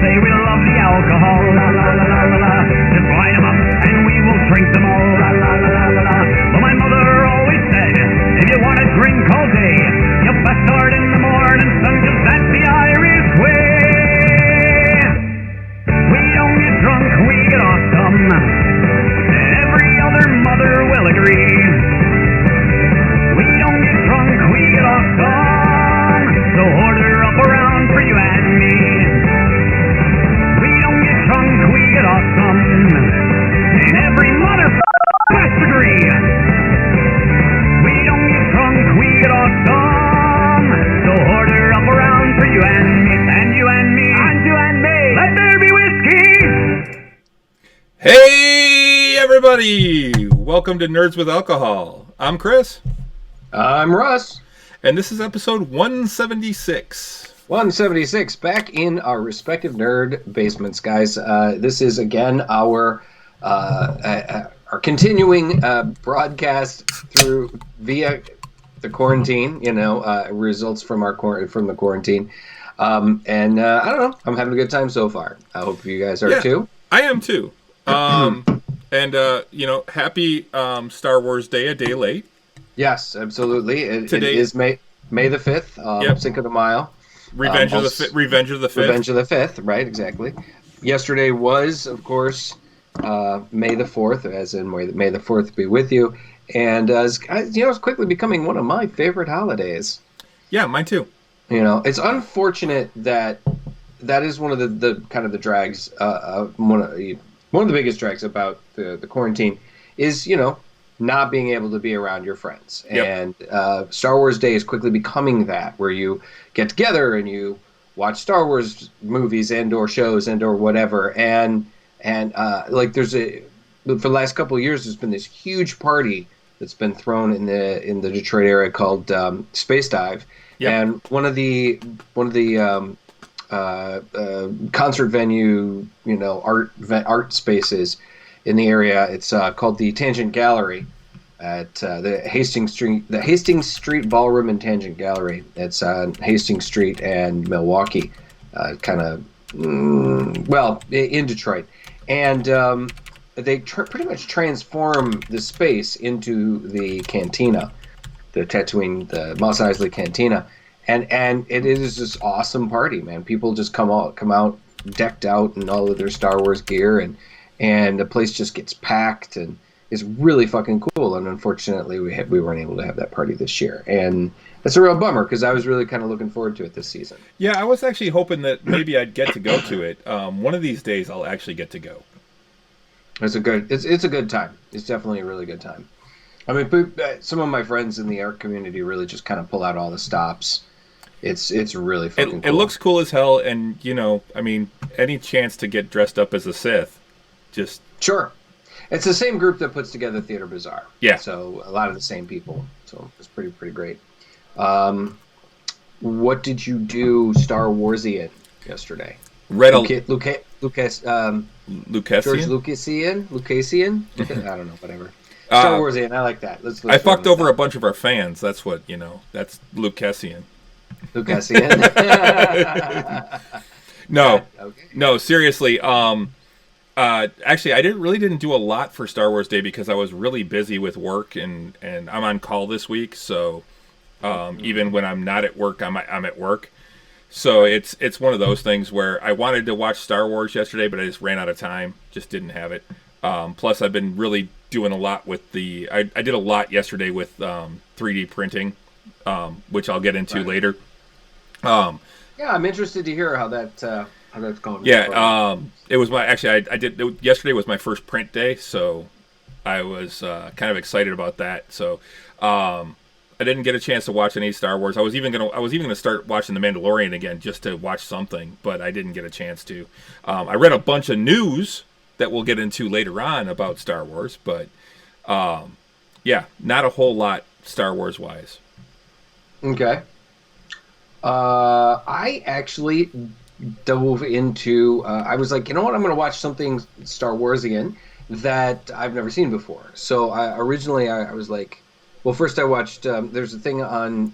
say we love the alcohol. La la la la la la. Just line them up and we will drink them all. La la la la la la. But my mother always said, if you want to drink all day, you best start in the morning, son, 'cause that's the Irish way. We don't get drunk, we get awesome. Every other mother will agree. We don't get drunk, we get awesome. So order up around for you and me. We don't get drunk, we get awesome. And every mother must agree. We don't get drunk, we get awesome. So order up around for you and me, and you and me, and you and me. Let there be whiskey. Hey, everybody! Welcome to Nerds with Alcohol. I'm Chris. I'm Russ. And this is episode 176. 176, back in our respective nerd basements, guys. This is, again, our continuing broadcast via the quarantine, results from the quarantine. And I don't know, I'm having a good time so far. I hope you guys are too. I am too. Happy Star Wars Day, a day late. Yes, absolutely. It is May the 5th, Cinco de Mayo. Revenge of the 5th. Revenge of the 5th, right, exactly. Yesterday was, of course, May the 4th, as in May the 4th be with you. And, it's quickly becoming one of my favorite holidays. Yeah, mine too. It's unfortunate that is one of the kind of the drags, one of the biggest drags about the quarantine is, not being able to be around your friends. Yep. And Star Wars Day is quickly becoming that, where you get together and you watch Star Wars movies and or shows and or whatever. And for the last couple of years, there's been this huge party that's been thrown in the Detroit area called Space Dive. Yep. And one of the concert venue, art spaces in the area. It's called the Tangent Gallery at the Hastings Street Ballroom and Tangent Gallery. It's on Hastings Street and Milwaukee, in Detroit. And they pretty much transform the space into the cantina, the Tatooine, the Mos Eisley Cantina. And it is this awesome party, man. People just come out decked out in all of their Star Wars gear, and the place just gets packed, and it's really fucking cool. And unfortunately, we weren't able to have that party this year, and that's a real bummer because I was really kind of looking forward to it this season. Yeah, I was actually hoping that maybe I'd get to go to it. One of these days, I'll actually get to go. It's a good time. It's definitely a really good time. I mean, some of my friends in the art community really just kind of pull out all the stops. It's really fucking cool. It looks cool as hell, and any chance to get dressed up as a Sith, just sure. It's the same group that puts together Theater Bazaar. Yeah. So a lot of the same people. So it's pretty great. What did you do Star Warsian yesterday? Lucasian? George Lucasian? I don't know, whatever. Star Warsian, I like that. Let's I fucked over a bunch of our fans. That's what, that's Lucasian. Lucasian. No. Okay. No, seriously. Actually, I didn't do a lot for Star Wars Day because I was really busy with work, and I'm on call this week. So even when I'm not at work, I'm at work. So it's one of those things where I wanted to watch Star Wars yesterday, but I just ran out of time. Just didn't have it. Plus, I've been really doing a lot with I did a lot yesterday with 3D printing, which I'll get into later. Yeah, I'm interested to hear how that's going. Yeah, it was yesterday was my first print day, so I was kind of excited about that. So I didn't get a chance to watch any Star Wars. I was even gonna start watching The Mandalorian again just to watch something, but I didn't get a chance to. I read a bunch of news that we'll get into later on about Star Wars, but not a whole lot Star Wars wise. Okay. I actually dove into, I was like, you know what, I'm going to watch something Star Warsian that I've never seen before. So originally I was like, well, first I watched, there's a thing on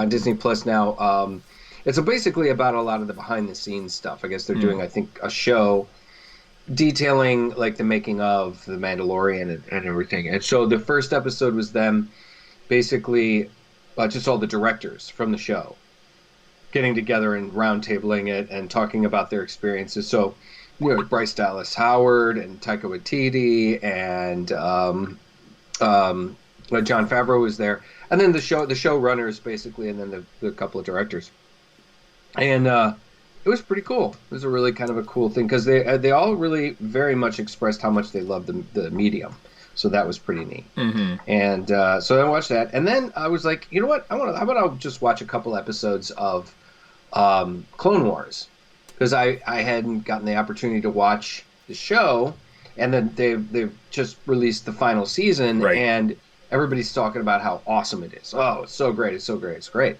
Disney Plus now, It's basically about a lot of the behind the scenes stuff. I guess they're doing, I think, a show detailing like the making of the Mandalorian and everything. And so the first episode was them basically just all the directors from the show getting together and roundtabling it and talking about their experiences. So, Bryce Dallas Howard and Taika Waititi and John Favreau was there, and then the showrunners basically, and then the couple of directors, and it was pretty cool. It was a really kind of a cool thing because they all really very much expressed how much they loved the medium. So that was pretty neat. Mm-hmm. And so I watched that, and then I was like, you know what? How about I'll just watch a couple episodes of Clone Wars, because I hadn't gotten the opportunity to watch the show, and then they've just released the final season, right. And everybody's talking about how awesome it is. Oh, it's so great! It's so great! It's great!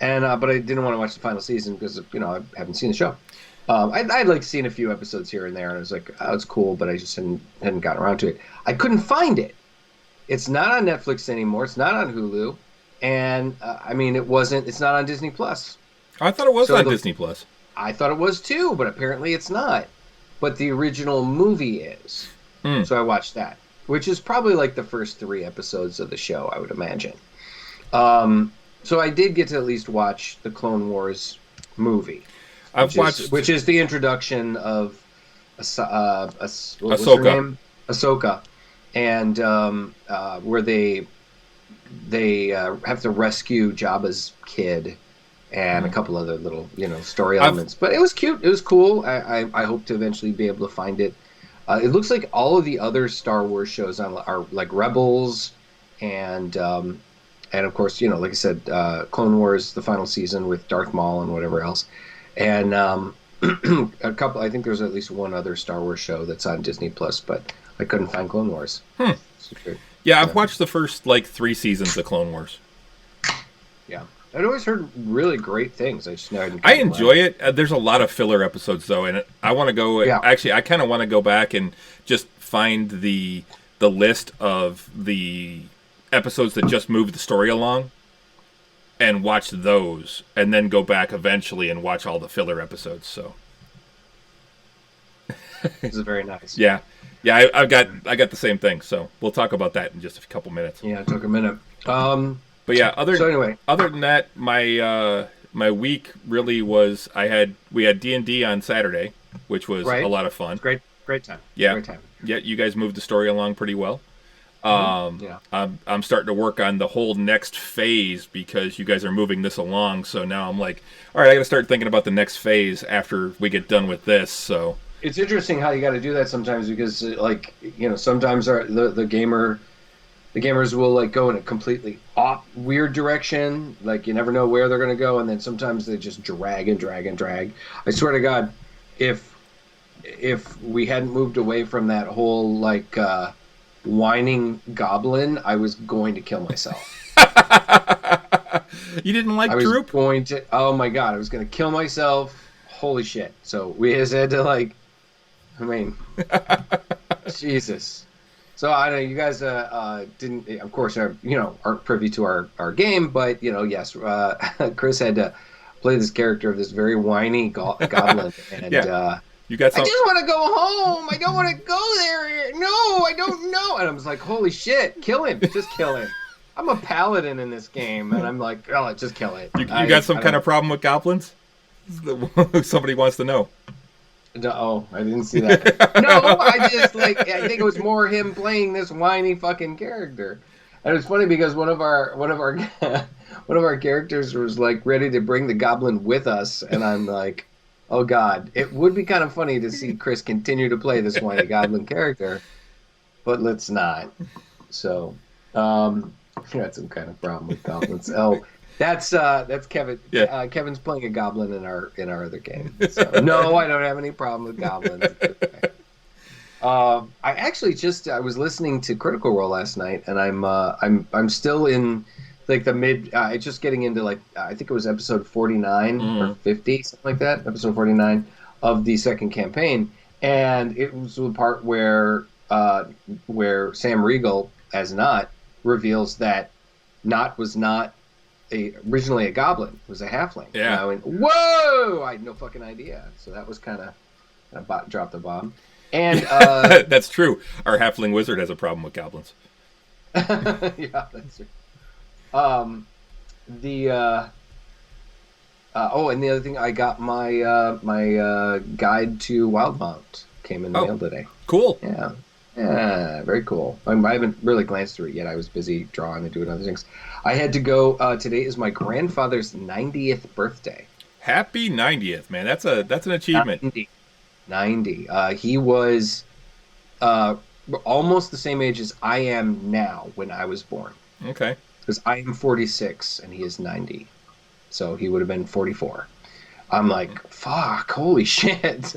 And but I didn't want to watch the final season because I haven't seen the show. I'd like seen a few episodes here and there, and I was like, oh, it's cool, but I just hadn't gotten around to it. I couldn't find it. It's not on Netflix anymore. It's not on Hulu, and it's not on Disney Plus. I thought it was on Disney Plus. I thought it was too, but apparently it's not. But the original movie is. So I watched that, which is probably like the first 3 episodes of the show, I would imagine. So I did get to at least watch the Clone Wars movie. Which is the introduction of Ahsoka. Ahsoka, and where they have to rescue Jabba's kid and a couple other little story elements. But it was cute. It was cool. I hope to eventually be able to find it. It looks like all of the other Star Wars shows are like Rebels and of course like I said, Clone Wars, the final season with Darth Maul and whatever else. And a couple. I think there's at least one other Star Wars show that's on Disney Plus, but I couldn't find Clone Wars. Yeah, I've watched the first 3 seasons of Clone Wars. Yeah, I'd always heard really great things. I just never. I enjoy it. There's a lot of filler episodes though, and I want to go. Yeah. Actually, I kind of want to go back and just find the list of the episodes that just moved the story along, and watch those, and then go back eventually and watch all the filler episodes. So this is very nice. Yeah. I got the same thing. So we'll talk about that in just a couple minutes. Yeah, it took a minute. But yeah, other than that, my week really was we had D&D on Saturday, which was a lot of fun. Great time. Yeah, great time. Yeah, you guys moved the story along pretty well. I'm starting to work on the whole next phase because you guys are moving this along. So now I'm like, all right, I got to start thinking about the next phase after we get done with this. So it's interesting how you got to do that sometimes because, sometimes the gamers will go in a completely weird direction. Like you never know where they're going to go, and then sometimes they just drag and drag and drag. I swear to God, if we hadn't moved away from that whole whining goblin, I was going to kill myself. You didn't like Droop? Oh my God, I was going to kill myself. Holy shit. So we just had to Jesus. So I know you guys didn't, of course, aren't privy to our game, but yes, Chris had to play this character of this very whiny goblin, and you got some... I just want to go home. I don't want to go there. No, I don't know. And I was like, holy shit, kill him. Just kill him. I'm a paladin in this game, and I'm like, oh, just kill it. You got some kind of problem with goblins? Somebody wants to know. No, I didn't see that. No, I just I think it was more him playing this whiny fucking character. And it was funny because one of our characters was ready to bring the goblin with us, and I'm like, oh God, it would be kind of funny to see Chris continue to play this whiny goblin character, but let's not. So, you had some kind of problem with goblins. Oh, that's Kevin. Yeah. Kevin's playing a goblin in our other game. So, no, I don't have any problem with goblins. I actually I was listening to Critical Role last night, and I'm still in the mid. Just getting into I think it was episode 49 or 50, something like that. Episode 49 of the second campaign, and it was the part where Sam Riegel as Not reveals that Not was not originally a goblin. It was a halfling. Yeah. And I went, whoa! I had no fucking idea. So that was kind of dropped the bomb. And that's true. Our halfling wizard has a problem with goblins. yeah, that's true. And the other thing, I got my guide to Wildmount came in the mail today. Cool. Yeah, very cool. I haven't really glanced through it yet. I was busy drawing and doing other things. I had to go. Today is my grandfather's 90th birthday. Happy 90th, man. That's an achievement. 90. He was almost the same age as I am now when I was born. Okay. Because I am 46 and he is 90. So he would have been 44. I'm like, fuck, holy shit.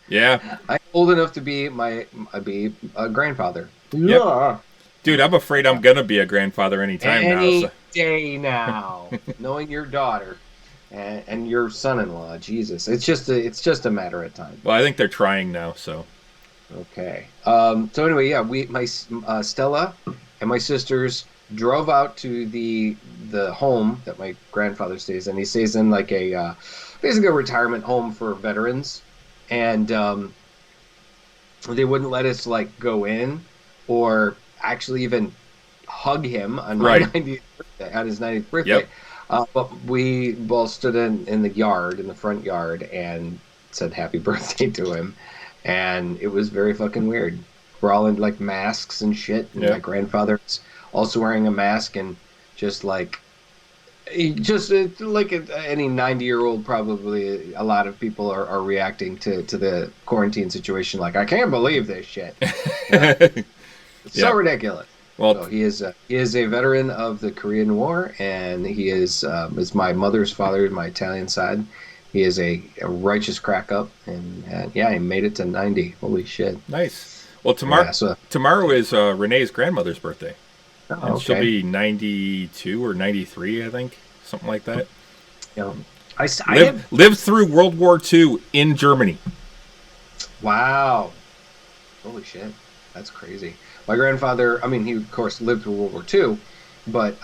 Yeah. I'm old enough to be a grandfather. Yeah. Dude, I'm afraid I'm going to be a grandfather anytime now. Any day now. Knowing your daughter and your son-in-law, Jesus. It's just a matter of time. Well, I think they're trying now, so. Okay. So anyway, yeah, my Stella and my sisters drove out to the home that my grandfather stays in. He stays in like a basically a retirement home for veterans, and they wouldn't let us like go in or actually even hug him on my 90th birthday, on his 90th birthday. Yep. But we both stood in the front yard, and said happy birthday to him, and it was very fucking weird. We're all in like masks and shit, and my grandfather's also wearing a mask, and just like any 90-year-old, probably a lot of people are reacting to the quarantine situation like, I can't believe this shit. It's so ridiculous. Well, so he is a veteran of the Korean War, and he is my mother's father, my Italian side. He is a righteous crack up, and he made it to 90. Holy shit! Nice. Well, tomorrow is Renee's grandmother's birthday. Oh, and she'll be 92 or 93, I think, something like that. Lived through World War II in Germany. Wow! Holy shit, that's crazy. My grandfather, I mean, he of course lived through World War II, but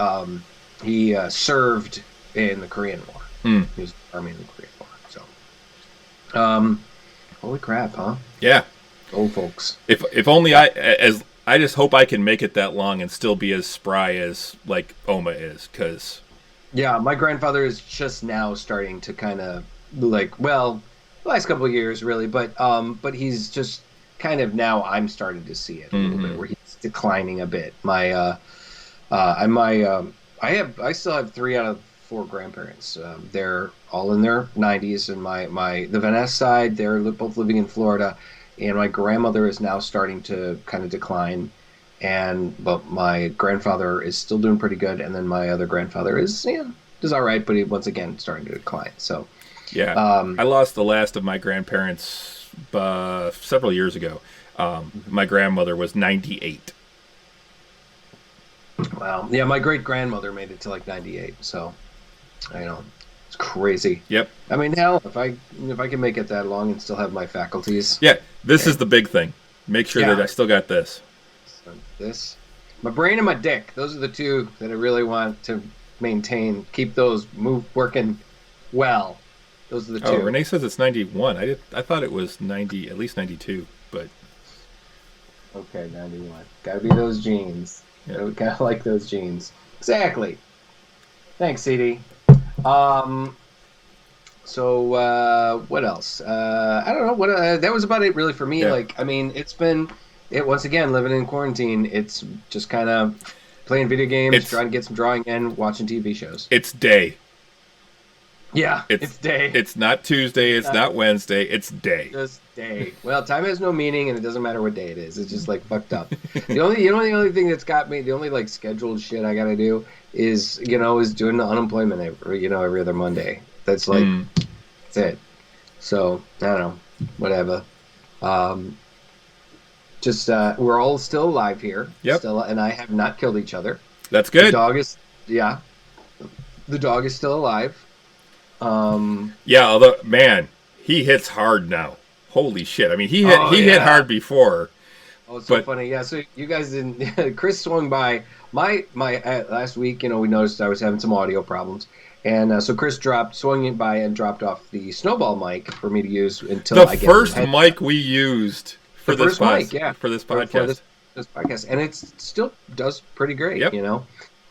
he served in the Korean War. He was in the Army in the Korean War. So, holy crap, huh? Yeah. Old folks. If only I just hope I can make it that long and still be as spry as like Oma is, because. Yeah, my grandfather is just now starting to kind of like, well, the last couple of years really, but he's just. Kind of now I'm starting to see it a little bit, where he's declining a bit. I still have 3 out of 4 grandparents. They're all in their 90s, and the Vanessa side, they're both living in Florida, and my grandmother is now starting to kind of decline, but my grandfather is still doing pretty good, and then my other grandfather is all right, but he once again starting to decline. So yeah, I lost the last of my grandparents several years ago. My grandmother was 98. Wow. Yeah, my great grandmother made it to like 98. So, I know, it's crazy. Yep. I mean, hell, if I can make it that long and still have my faculties. Yeah, this is the big thing. Make sure that I still got this. So my brain and my dick. Those are the two that I really want to maintain. Keep those working well. Those are the two. Oh, Renee says it's 91. I thought it was 90, at least 92, but. Okay, 91. Gotta be those genes. Yeah. Gotta like those genes. Exactly. Thanks, CD. So, what else? I don't know. That was about it, really, for me. Yeah. Like, I mean, once again, living in quarantine, it's just kind of playing video games, trying to get some drawing in, watching TV shows. It's day. Yeah, it's day. It's not Tuesday. It's not Wednesday. It's day. Just day. Well, time has no meaning, and it doesn't matter what day it is. It's just like fucked up. The only thing that's got me, the only like scheduled shit I gotta do is doing the unemployment every other Monday. That's like that's it. So I don't know, whatever. We're all still alive here. Yep. Stella and I have not killed each other. That's good. The dog is still alive. Yeah, although, man, he hits hard now. Holy shit. I mean, he hit hard before, Oh, it's so But funny. Yeah, so you guys didn't. Chris swung by my last week. We noticed I was having some audio problems, and so Chris swung it by and dropped off the snowball mic for me to use until the I get first the mic we used for the this first mic, yeah, for this for podcast. this podcast, and it still does pretty great. Yep. You know,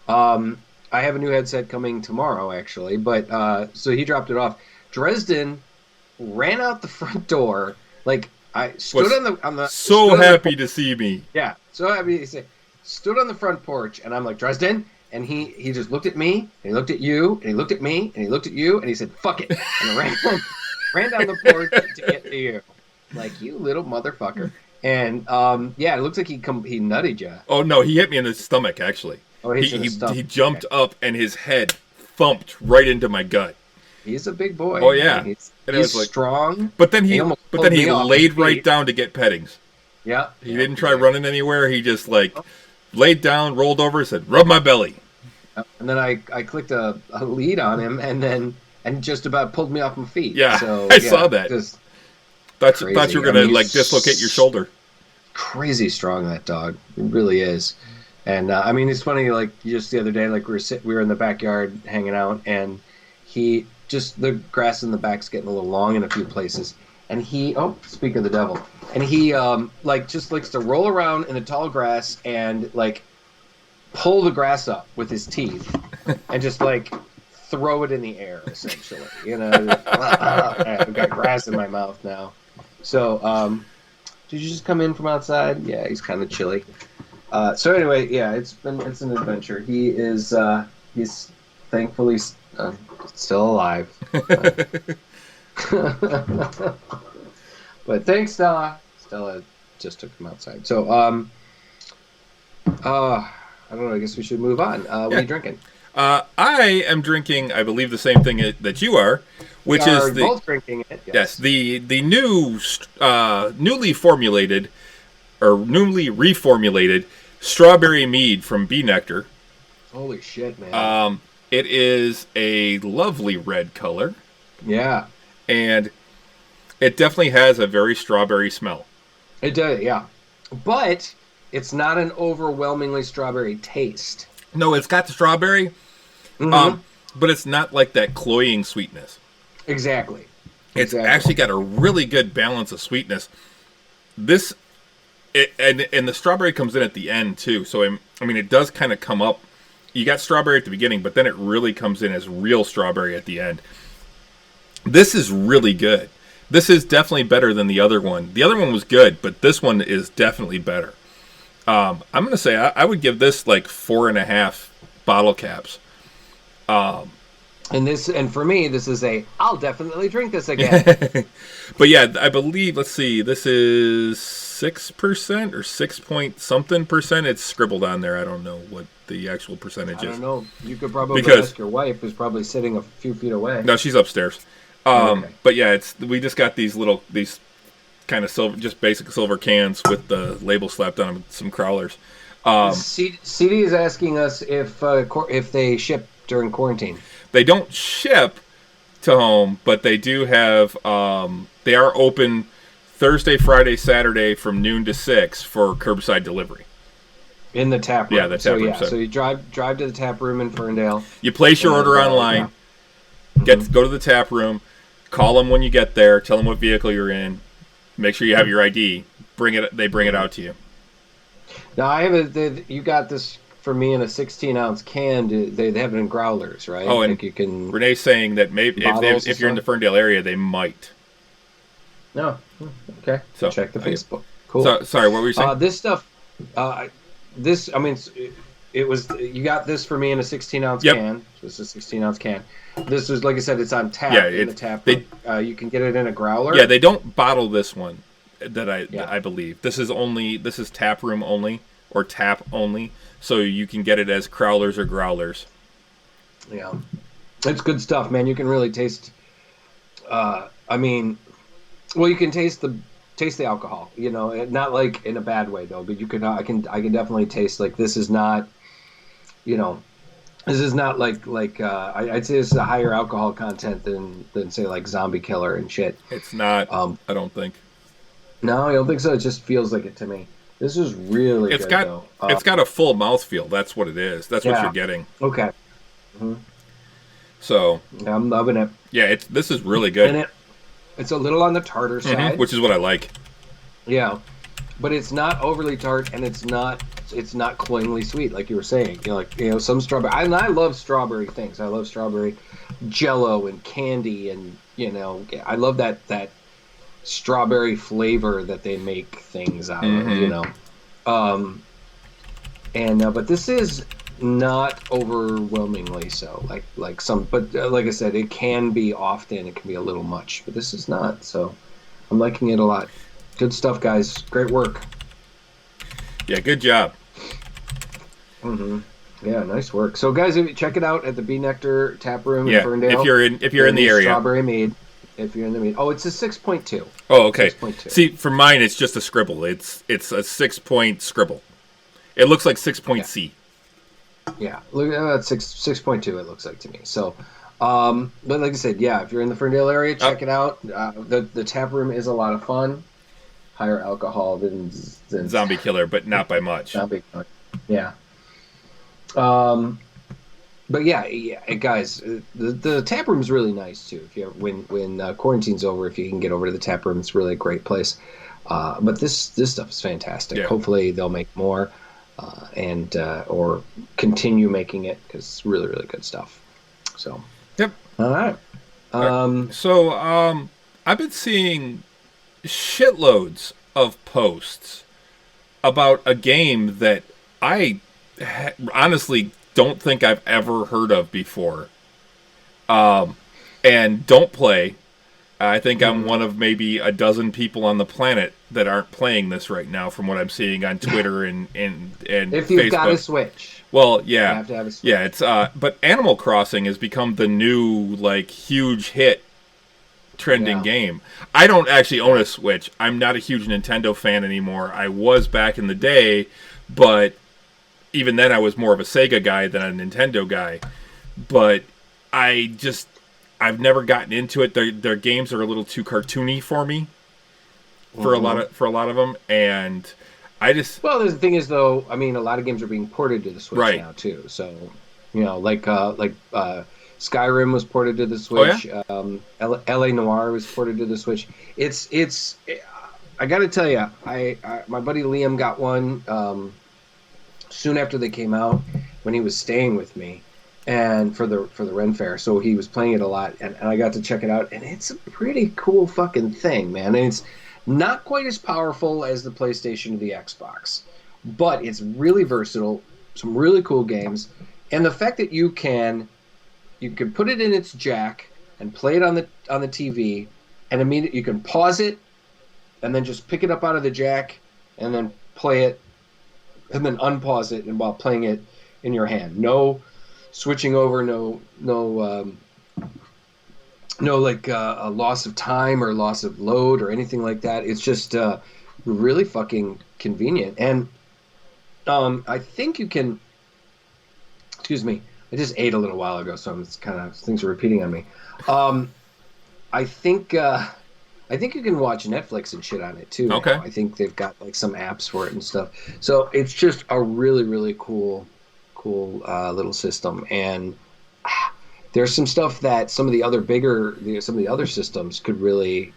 I have a new headset coming tomorrow, actually, but so he dropped it off. Dresden ran out the front door like. I stood Was on the so stood on the happy to see me. Yeah. So I mean, he said, stood on the front porch, and I'm like, Dresden, and he just looked at me, and he looked at you, and he looked at me, and he looked at you, and he said, "Fuck it," and ran down the porch to get to you, like, you little motherfucker. And yeah, it looks like he nutted you. Oh no, he hit me in the stomach actually. Oh, He jumped up and his head thumped right into my gut. He's a big boy. Oh yeah, he's like, strong. But then he almost pulled me off laid his right feet. down to get pettings. Yeah. He didn't try running anywhere. He just laid down, rolled over, said, "Rub my belly." And then I clicked a lead on him, and just about pulled me off my feet. Yeah, so, I saw that. Just Thought you were gonna dislocate your shoulder. Crazy strong, that dog. It really is. And I mean, it's funny. Like just the other day, like we were in the backyard hanging out, and the grass in the back's getting a little long in a few places, and speak of the devil, and he just likes to roll around in the tall grass and like pull the grass up with his teeth and just like throw it in the air, essentially. I've got grass in my mouth now. So did you just come in from outside? Yeah, he's kind of chilly. So anyway, yeah, it's an adventure. He's thankfully still alive. But thanks, Stella. Stella just took him outside. So I don't know. I guess we should move on. What are you drinking? I am drinking, I believe, the same thing that you are, which we is are both drinking it. Yes, the new newly formulated or newly reformulated strawberry mead from Bee Nectar. Holy shit, man! It is a lovely red color. Yeah, and it definitely has a very strawberry smell. It does, yeah, but it's not an overwhelmingly strawberry taste. No, it's got the strawberry, but it's not like that cloying sweetness. Exactly. It's actually got a really good balance of sweetness. And the strawberry comes in at the end too. So I mean, it does kind of come up. You got strawberry at the beginning, but then it really comes in as real strawberry at the end. This is really good. This is definitely better than the other one. The other one was good, but this one is definitely better. I'm going to say I would give this like 4.5 bottle caps. And for me, this is I'll definitely drink this again. But yeah, I believe, let's see, this is 6% or 6 point something percent. It's scribbled on there. I don't know what the actual percentage is. I don't know. You could probably ask your wife, who's probably sitting a few feet away. No, she's upstairs. Okay. But yeah, we just got these kind of silver, just basic silver cans with the label slapped on them, some crawlers. CD is asking us if they ship during quarantine. They don't ship to home, but they do have. They are open Thursday, Friday, Saturday from noon to 6 for curbside delivery. In the tap room. Yeah, the tap room. So you drive to the tap room in Ferndale. You place your order online. Yeah. Go to the tap room. Call them when you get there. Tell them what vehicle you're in. Make sure you have your ID. They bring it out to you. Now you got this for me in a 16-ounce can. They have it in growlers, right? Oh, and you can. Renee's saying that maybe if you're in the Ferndale area, they might. No, okay. So check the Facebook. Cool. So, sorry, what were you saying? This stuff. It was. You got this for me in a 16-ounce can. This is a 16-ounce can. This was, like I said, it's on tap in the tap room. You can get it in a growler. Yeah, they don't bottle this one. That I believe this is tap room only or tap only, so you can get it as crowlers or growlers. Yeah, it's good stuff, man. You can really taste. You can taste the alcohol. You know, not like in a bad way though, but you can. I can definitely taste like this is not. You know, this is not like I'd say this is a higher alcohol content than say like Zombie Killer and shit. It's not. I don't think. No, I don't think so. It just feels like it to me. This is really It's good, got though. it's got a full mouthfeel. That's what it is. That's what Yeah. you're getting. Okay. So Yeah, I'm loving it. yeah, this is really And good. it's a little on the tartar side. Which is what I like. Yeah. But it's not overly tart, and it's not cloyingly sweet, like you were saying. Some strawberry. I love strawberry things. I love strawberry Jello and candy, and I love that strawberry flavor that they make things out of. But this is not overwhelmingly so. Like some, but like I said, it can be often. It can be a little much, but this is not. So I'm liking it a lot. Good stuff, guys. Great work. Yeah, good job. Yeah, nice work. So, guys, check it out at the Bee Nectar Tap Room in Ferndale. if you're in the area. Strawberry Mead. If you're in the mead. Oh, it's a 6.2. Oh, okay. 6.2. See, for mine, it's just a scribble. It's a 6-point scribble. It looks like 6-point C. Yeah, look at 6.2. It looks like to me. So, but like I said, yeah, if you're in the Ferndale area, check it out. The tap room is a lot of fun. Higher alcohol than Zombie Killer, but not by much. Zombie Killer. Yeah. But yeah, guys, the tap room is really nice too. If you when quarantine's over, if you can get over to the tap room, it's really a great place. But this stuff is fantastic. Yeah. Hopefully they'll make more, and or continue making it, because it's really, really good stuff. So. Yep. All right. I've been seeing shitloads of posts about a game that I honestly don't think I've ever heard of before, and don't play. I think I'm one of maybe a dozen people on the planet that aren't playing this right now, from what I'm seeing on Twitter and if you've Facebook. got a Switch. Well, yeah, you have to have a Switch. yeah. It's but Animal Crossing has become the new huge hit, trending game. I don't actually own a Switch. I'm not a huge Nintendo fan anymore. I was back in the day, but even then I was more of a Sega guy than a Nintendo guy. But I've never gotten into it. Their games are a little too cartoony for me for a lot of them, and I just the thing is, though, I mean, a lot of games are being ported to the Switch now too. So, like Skyrim was ported to the Switch. Oh, yeah? LA Noire was ported to the Switch. It's I got to tell you, my buddy Liam got one soon after they came out, when he was staying with me, and for the Ren Fair. So he was playing it a lot, and I got to check it out, and it's a pretty cool fucking thing, man. And it's not quite as powerful as the PlayStation or the Xbox, but it's really versatile. Some really cool games, and the fact that you can put it in its jack and play it on the TV, and immediately you can pause it, and then just pick it up out of the jack, and then play it, and then unpause it, and while playing it in your hand. No switching over, no a loss of time or loss of load or anything like that. It's just really fucking convenient. And I think you can. Excuse me. I just ate a little while ago, so it's kind of things are repeating on me. I think you can watch Netflix and shit on it too. Okay. Now. I think they've got some apps for it and stuff. So it's just a really, really cool little system. And there's some stuff that some of the other systems could really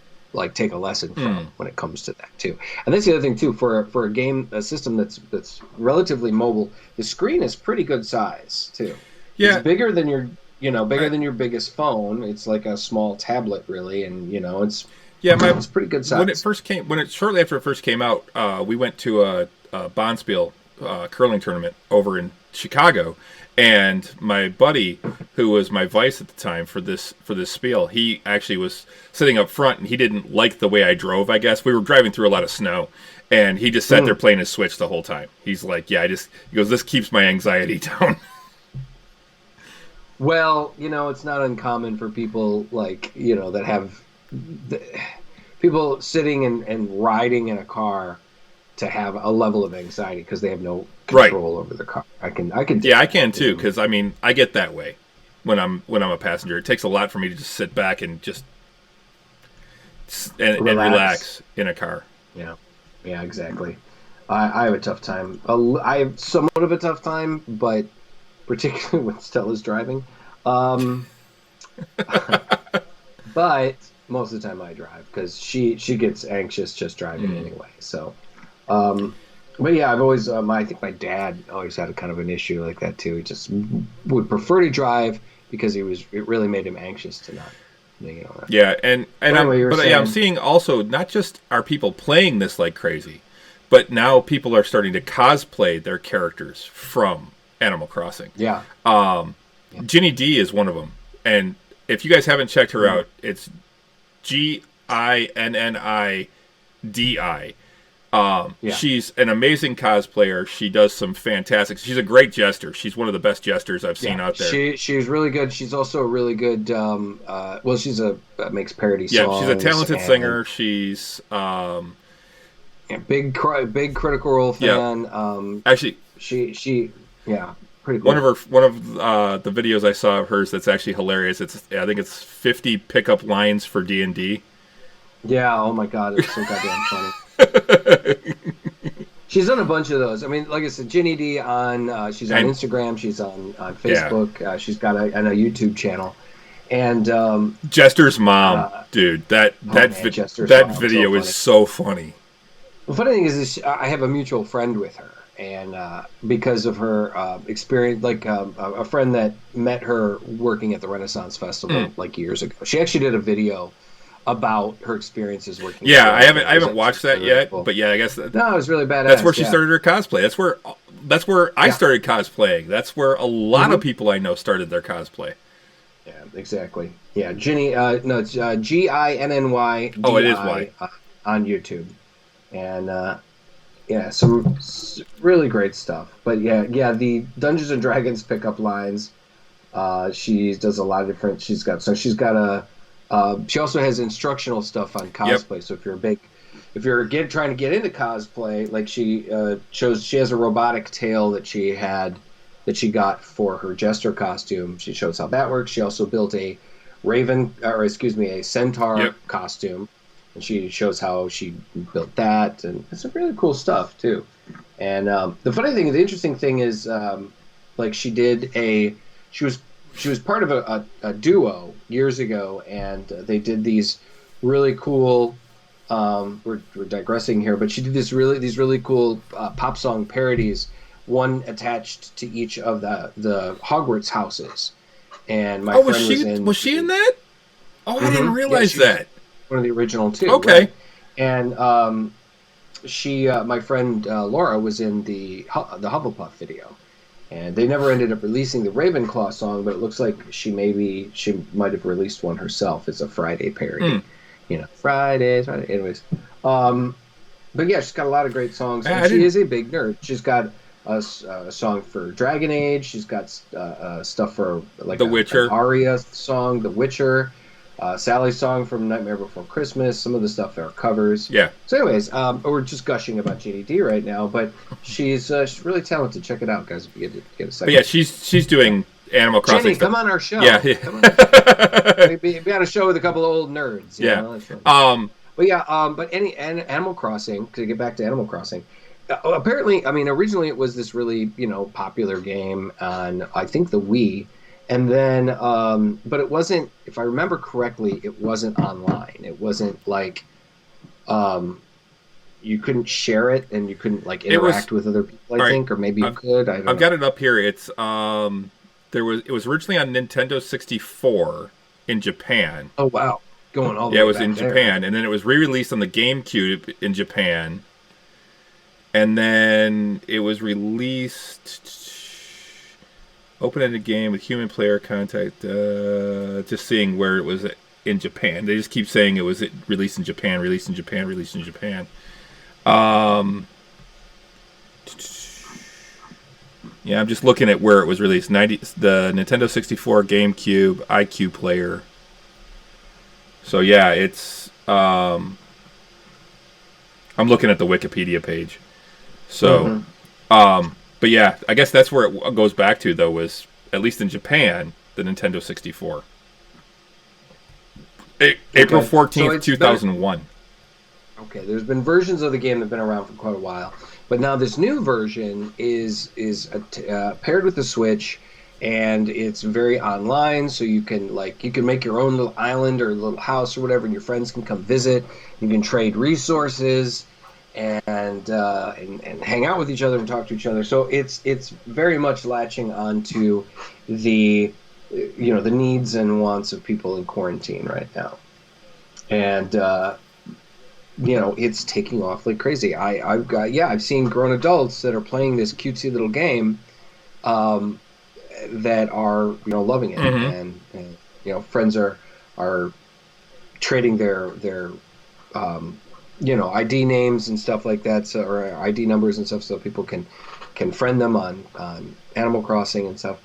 take a lesson from when it comes to that too. And that's the other thing too, for a system that's relatively mobile, the screen is pretty good size too. Yeah. It's bigger than than your biggest phone. It's like a small tablet really, and it's pretty good size. Shortly after it first came out, we went to a Bonspiel curling tournament over in Chicago, and my buddy, who was my vice at the time for this spiel, he actually was sitting up front, and he didn't like the way I drove. I guess we were driving through a lot of snow, and he just sat there playing his Switch the whole time. He's like, he goes, this keeps my anxiety down. Well, it's not uncommon for people that have people sitting and riding in a car to have a level of anxiety because they have no control over the car. I can. Yeah, I can too, because I get that way when I'm a passenger. It takes a lot for me to just sit back and just and relax in a car. Yeah, exactly. I have a tough time. I have somewhat of a tough time, but particularly when Stella's driving. Um, but most of the time I drive because she gets anxious just driving anyway. So, um, but yeah, I've always I think my dad always had a kind of an issue like that too. He just would prefer to drive because it really made him anxious to not, Yeah, and anyway, I'm seeing also not just are people playing this like crazy, but now people are starting to cosplay their characters from Animal Crossing. Yeah. Ginny D is one of them, and if you guys haven't checked her out, it's GINNIDI. She's an amazing cosplayer. She does some fantastic. She's a great jester. She's one of the best jesters I've seen out there. She's really good. She's also a really good. She's makes parody songs. Yeah, she's a talented singer. She's big Critical Role fan. Yeah. Actually, she pretty cool. One of the videos I saw of hers that's actually hilarious. I think it's 50 pickup lines for D&D. Yeah. Oh my God, it's so goddamn funny. She's done a bunch of those. I mean, like I said, Ginny D she's on Instagram, she's on Facebook, she's got a YouTube channel, and Jester's mom, dude, that video is so funny. The funny thing is I have a mutual friend with her, and because of her experience, like a friend that met her working at the Renaissance Festival like years ago. She actually did a video about her experiences working. Yeah, I haven't watched that yet, but yeah, I guess no, it was really badass. That's where she started her cosplay. That's where I started cosplaying. That's where a lot of people I know started their cosplay. Yeah, exactly. Yeah, Ginny. It's GINNY. Oh, it is Y on YouTube, and some really great stuff. But yeah, the Dungeons and Dragons pickup lines. She does a lot of different. She also has instructional stuff on cosplay. Yep. So if you're trying to get into cosplay, like she has a robotic tail that she got for her jester costume. She shows how that works. She also built a centaur costume, and she shows how she built that, and it's some really cool stuff too. And the interesting thing is, like she was part of a duo years ago, and they did these really cool. We're digressing here, but she did these really cool pop song parodies. One attached to each of the Hogwarts houses, and my friend was she in that? Oh, I didn't realize that. One of the original two. Okay, right? And my friend Laura was in the Hufflepuff video. And they never ended up releasing the Ravenclaw song, but it looks like she might have released one herself as a Friday parody. Fridays. Anyways, but yeah, she's got a lot of great songs. And she is a big nerd. She's got a song for Dragon Age. She's got stuff for like The Witcher, an Aria song, The Witcher. Sally's song from Nightmare Before Christmas. Some of the stuff are covers. Yeah. So, anyways, we're just gushing about Ginny D right now, but she's really talented. Check it out, guys. If you get a second. But yeah, she's doing Animal Crossing. Jenny, stuff. Come on our show. Yeah. Come on. Be on a show with a couple of old nerds. But Animal Crossing. To get back to Animal Crossing. Apparently, I mean, originally it was this really popular game on I think the Wii. And then, but it wasn't, if I remember correctly, it wasn't online. It wasn't like, you couldn't share it and you couldn't like interact with other people, I think, or maybe you could. I don't know. I've got it up here. It's, it was originally on Nintendo 64 in Japan. Oh, wow. Going all the way it was back in there. Japan. And then it was re-released on the GameCube in Japan. And then it was released... Open-ended game with human player contact. Just seeing where it was in Japan. They just keep saying it was released in Japan, released in Japan, released in Japan. I'm just looking at where it was released. The Nintendo 64, GameCube, IQ player. So yeah, it's. I'm looking at the Wikipedia page. So. But yeah, I guess that's where it goes back to, though, was, at least in Japan, the Nintendo 64. April 14th, 2001. Okay, there's been versions of the game that have been around for quite a while. But now this new version is paired with the Switch, and it's very online. So you can make your own little island or little house or whatever, and your friends can come visit. You can trade resources and hang out with each other and talk to each other. So it's very much latching onto the the needs and wants of people in quarantine right now, and it's taking off like crazy. I've seen grown adults that are playing this cutesy little game, that are loving it, and friends are trading their ID names and stuff like that, so, or ID numbers and stuff, so people can friend them on Animal Crossing and stuff.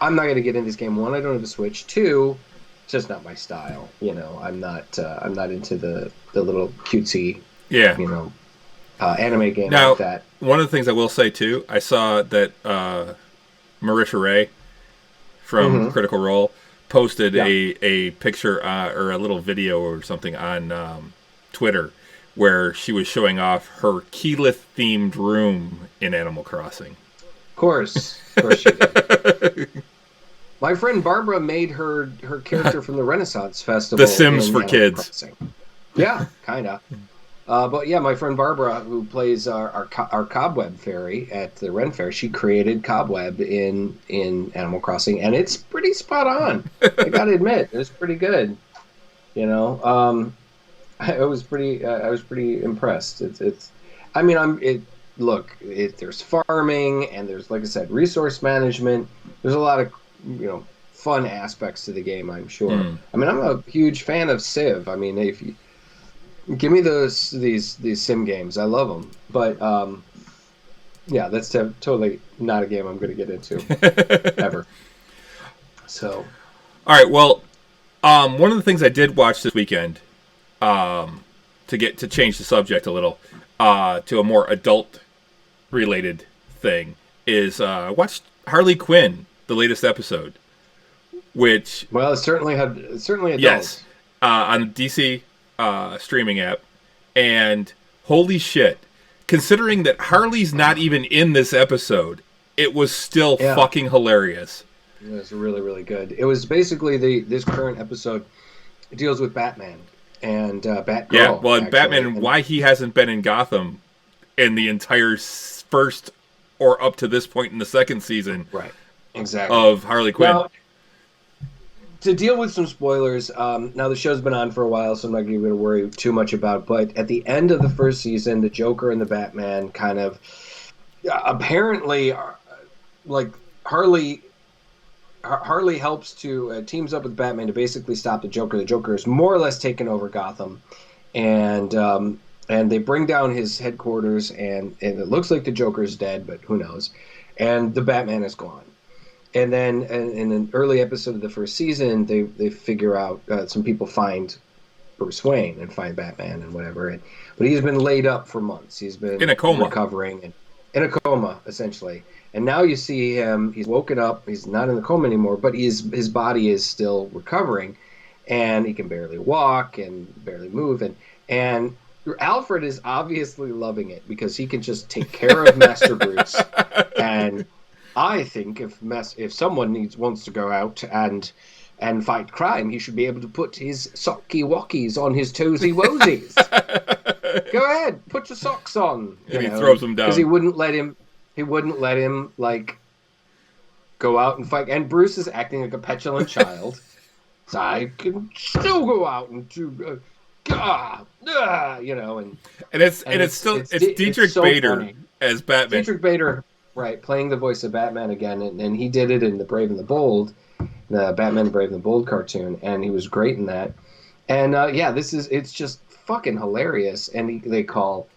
I'm not going to get into this game. One, I don't have a Switch. Two, it's just not my style. I'm not into the little cutesy anime game now, like that. One of the things I will say too, I saw that Marisha Ray from Critical Role posted a picture or a little video or something on Twitter where she was showing off her Keyleth themed room in Animal Crossing. Of course she did. My friend Barbara made her character from the Renaissance Festival. The Sims for Kids. Crossing. Yeah, kind of. But yeah, my friend Barbara, who plays our Cobweb fairy at the Ren Fair, she created Cobweb in Animal Crossing, and it's pretty spot on. I got to admit, it was pretty good. I was pretty impressed. There's farming, and there's, like I said, resource management. There's a lot of fun aspects to the game, I'm sure. I mean, I'm a huge fan of Civ. I mean, if you give me these sim games, I love them. But that's totally not a game I'm going to get into ever. So, all right. Well, one of the things I did watch this weekend, to change the subject a little, to a more adult-related thing, is I watched Harley Quinn, the latest episode, which it certainly adult. Yes, on DC streaming app, and holy shit, considering that Harley's not even in this episode, it was still fucking hilarious. It was really, really good. It was basically this current episode deals with Batman and Batgirl. Yeah, well, and Batman, and why he hasn't been in Gotham in the entire first or up to this point in the second season, right? Exactly. Of Harley Quinn. Now, to deal with some spoilers, now the show's been on for a while, so I'm not going to worry too much about it, but at the end of the first season, the Joker and the Batman kind of apparently, like, Harley helps to teams up with Batman to basically stop the Joker. The Joker is more or less taken over Gotham, and they bring down his headquarters, and it looks like the Joker's dead, but who knows? And the Batman is gone. And then in an early episode of the first season, they figure out, some people find Bruce Wayne and find Batman and whatever. But he's been laid up for months. He's been in a coma, recovering, and in a coma essentially. And now you see him. He's woken up. He's not in the coma anymore, but his body is still recovering, and he can barely walk and barely move. And Alfred is obviously loving it because he can just take care of Master Bruce. And I think if someone wants to go out and fight crime, he should be able to put his socky wockies on his toesy woesies. Go ahead, put your socks on. And he throws them down because he wouldn't let him like go out and fight. And Bruce is acting like a petulant child. So I can still go out and do, and it's Dietrich Bader funny. As Batman. Dietrich Bader. Right, playing the voice of Batman again, and he did it in the Brave and the Bold, the Batman Brave and the Bold cartoon, and he was great in that. And it's just fucking hilarious. And he calls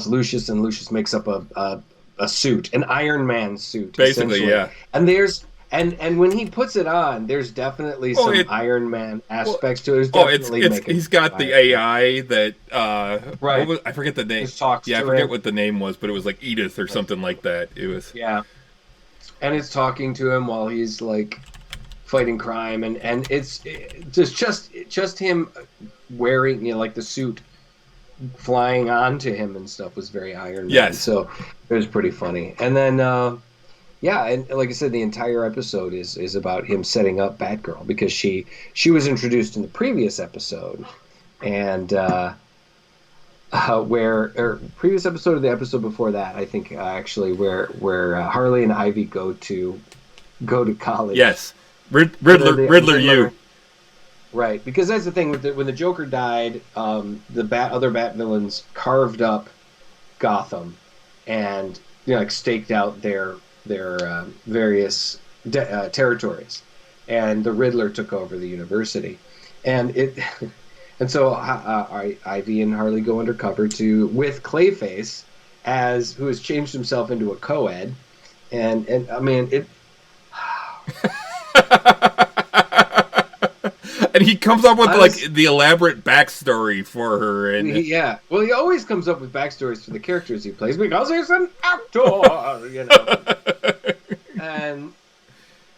Lucius, and Lucius makes up a suit, an Iron Man suit, basically, yeah. And and when he puts it on, there's definitely some Iron Man aspects to it. He's got the AI that right. I forget the name. I forget what the name was, but it was like Edith or something like that. It was and it's talking to him while he's like fighting crime, and it's just him wearing like the suit flying onto him and stuff was very Iron Man. Yes. So it was pretty funny. And then, and like I said, the entire episode is about him setting up Batgirl because she was introduced in the previous episode, and previous episode or the episode before that, I think actually where Harley and Ivy go to college. Yes, Riddler, you. Right, because that's the thing when the Joker died, the other Bat villains carved up Gotham, and staked out their various territories, and the Riddler took over the university, and so Ivy and Harley go undercover with Clayface who has changed himself into a co-ed, and I mean it. And he comes up with the elaborate backstory for her, and he always comes up with backstories for the characters he plays because he's an actor, And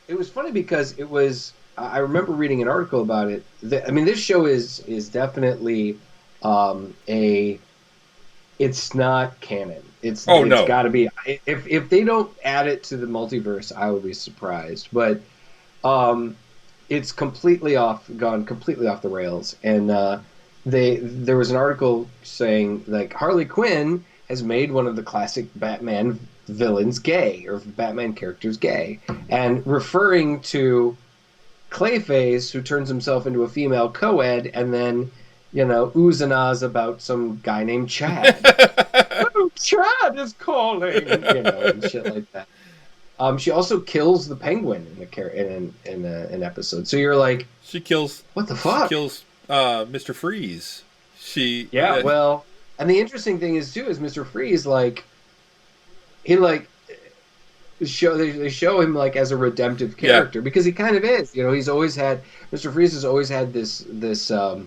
it was funny because I remember reading an article about it. This show is definitely it's not canon. It's got to be. If they don't add it to the multiverse, I would be surprised. But it's gone completely off the rails. And there was an article saying like Harley Quinn has made one of the classic Batman villains gay, or Batman characters gay, and referring to Clayface, who turns himself into a female co-ed, and then oohs and ahs about some guy named Chad. Oh, Chad is calling, and shit like that. She also kills the Penguin in an episode. So you're like, she kills what the fuck? She kills Mr. Freeze. Well, and the interesting thing is Mr. Freeze they show him as a redemptive character because he kind of is. He's always had Mr. Freeze has always had this the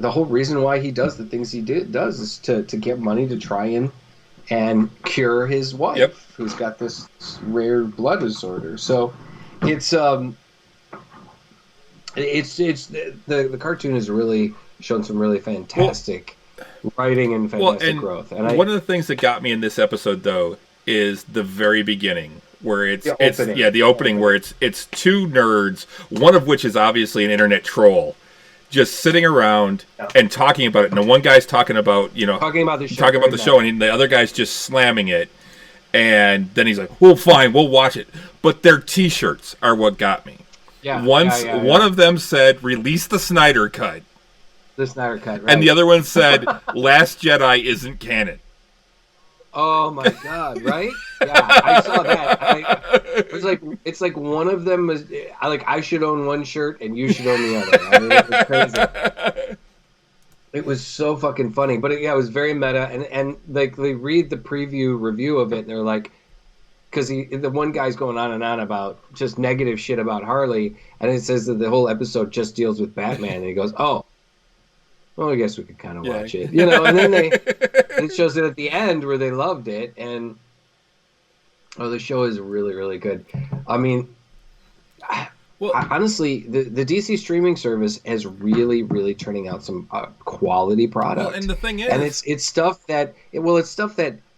whole reason why he does the things he does is to get money to try and cure his wife, who's got this rare blood disorder. So it's the cartoon has really shown some really fantastic writing and fantastic growth. And one of the things that got me in this episode though is the very beginning where the opening where it's two nerds, one of which is obviously an internet troll, just sitting around and talking about it. And the one guy's talking about the show, and the other guy's just slamming it. And then he's like, "Well, fine, we'll watch it." But their T-shirts are what got me. One of them said, "Release the Snyder Cut." The Snyder Cut, right. And the other one said, "Last Jedi isn't canon." Oh my God! Right? Yeah, I saw that. It's like one of them was I should own one shirt and you should own the other. I mean, it was crazy. It was so fucking funny, but it was very meta. And they read the preview review of it, and they're like, because the one guy's going on and on about just negative shit about Harley, and it says that the whole episode just deals with Batman, and he goes, "Oh. Well, I guess we could kind of watch it, and then it shows it at the end where they loved it, and the show is really, really good. I mean, honestly, the DC streaming service is really, really turning out some quality product. Well, and the thing is, and it's stuff that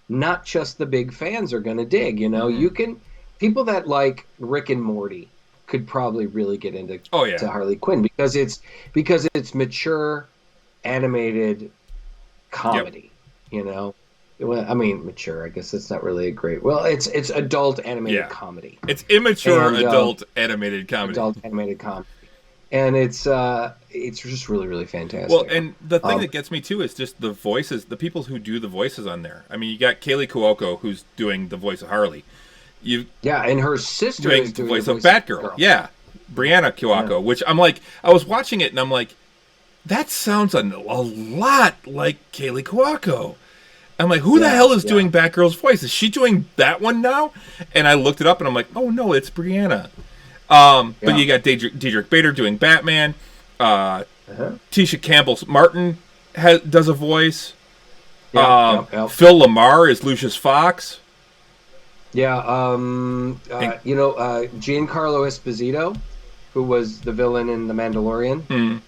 not just the big fans are going to dig. You can people that like Rick and Morty could probably really get into to Harley Quinn because it's mature animated comedy. Well, I mean, mature, I guess it's not really a great, it's adult animated comedy. It's immature adult animated comedy. And it's just really, really fantastic. Well, and the thing that gets me too is just the voices, the people who do the voices on there. I mean, you got Kaylee Cuoco, who's doing the voice of Harley. And her sister is doing the voice of Batgirl. Yeah, Brianna Cuoco, which I was watching it and I'm like, that sounds a lot like Kaylee Cuoco. I'm like, who the hell is doing Batgirl's voice? Is she doing that one now? And I looked it up and I'm like, oh no, it's Brianna. But you got Diedrich Bader doing Batman. Tisha Campbell-Martin does a voice. Phil Lamar is Lucius Fox. Giancarlo Esposito, who was the villain in The Mandalorian. Mm.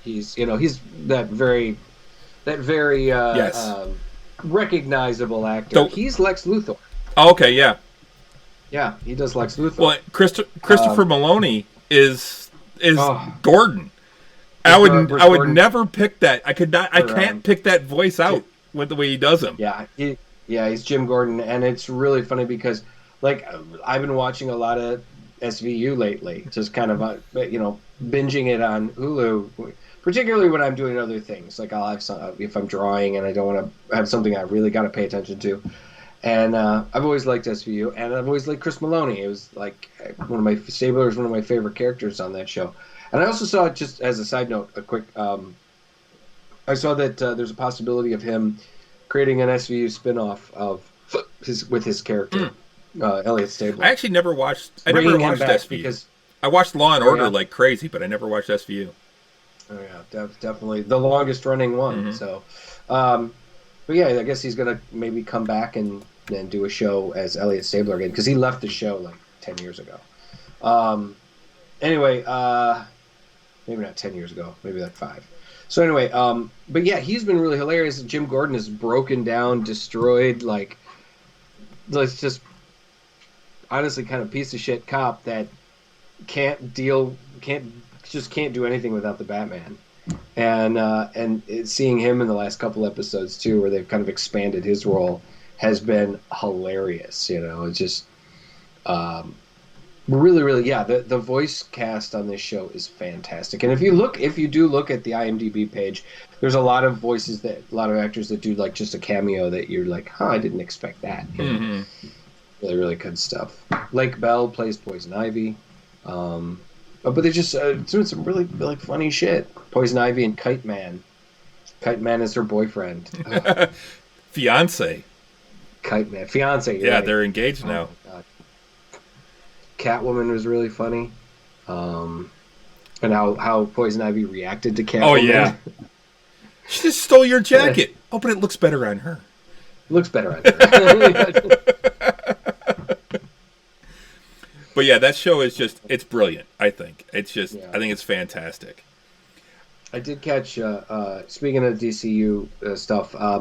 He's that that very Yes. recognizable actor. So- He's Lex Luthor. Oh, okay, yeah. Yeah, he does Lex Luthor. Well, Christopher Maloney is Oh. Gordon. Bruce I would Gordon. never pick that. I For, can't pick that voice out with the way he does him. Yeah, he's Jim Gordon, and it's really funny because, like, I've been watching a lot of SVU lately, just kind of, binging it on Hulu, particularly when I'm doing other things. Like, I'll have some, if I'm drawing and I don't want to have something I really got to pay attention to. And I've always liked SVU, and I've always liked Chris Maloney. It was like Stabler is one of my favorite characters on that show. And I also saw, just as a side note, a quick. I saw that there's a possibility of him creating an SVU spinoff of his character, Elliot Stabler. I actually never watched. I never Bringing him watched back SVU. because I watched Law and Order yeah. like crazy, but I never watched SVU. oh yeah, definitely the longest running one. Mhm. So, but yeah, I guess he's gonna maybe come back and do a show as Elliot Stabler again because he left the show like 10 years ago. Anyway, maybe not 10 years ago, maybe like 5. So anyway, but yeah, he's been really hilarious. Jim Gordon is broken down, destroyed, like, let's just honestly kind of piece of shit cop that can't do anything without the Batman. And seeing him in the last couple episodes too, where they've kind of expanded his role, has been hilarious. It's just really, really, yeah. The voice cast on this show is fantastic. And if you do look at the IMDb page, there's a lot of actors that do like just a cameo that you're like, I didn't expect that. Mm-hmm. Really, really good stuff. Lake Bell plays Poison Ivy. But they're just doing some really, really funny shit. Poison Ivy and Kite Man. Kite Man is her boyfriend. Fiance. Kite Man. Fiance. Yeah, right. they're engaged now. Oh, my God. Catwoman was really funny. And how Poison Ivy reacted to Catwoman. Oh, yeah. She just stole your jacket. Oh, but it looks better on her. Looks better on her. But yeah, that show is it's brilliant, I think. I think it's fantastic. I did catch, speaking of DCU stuff, I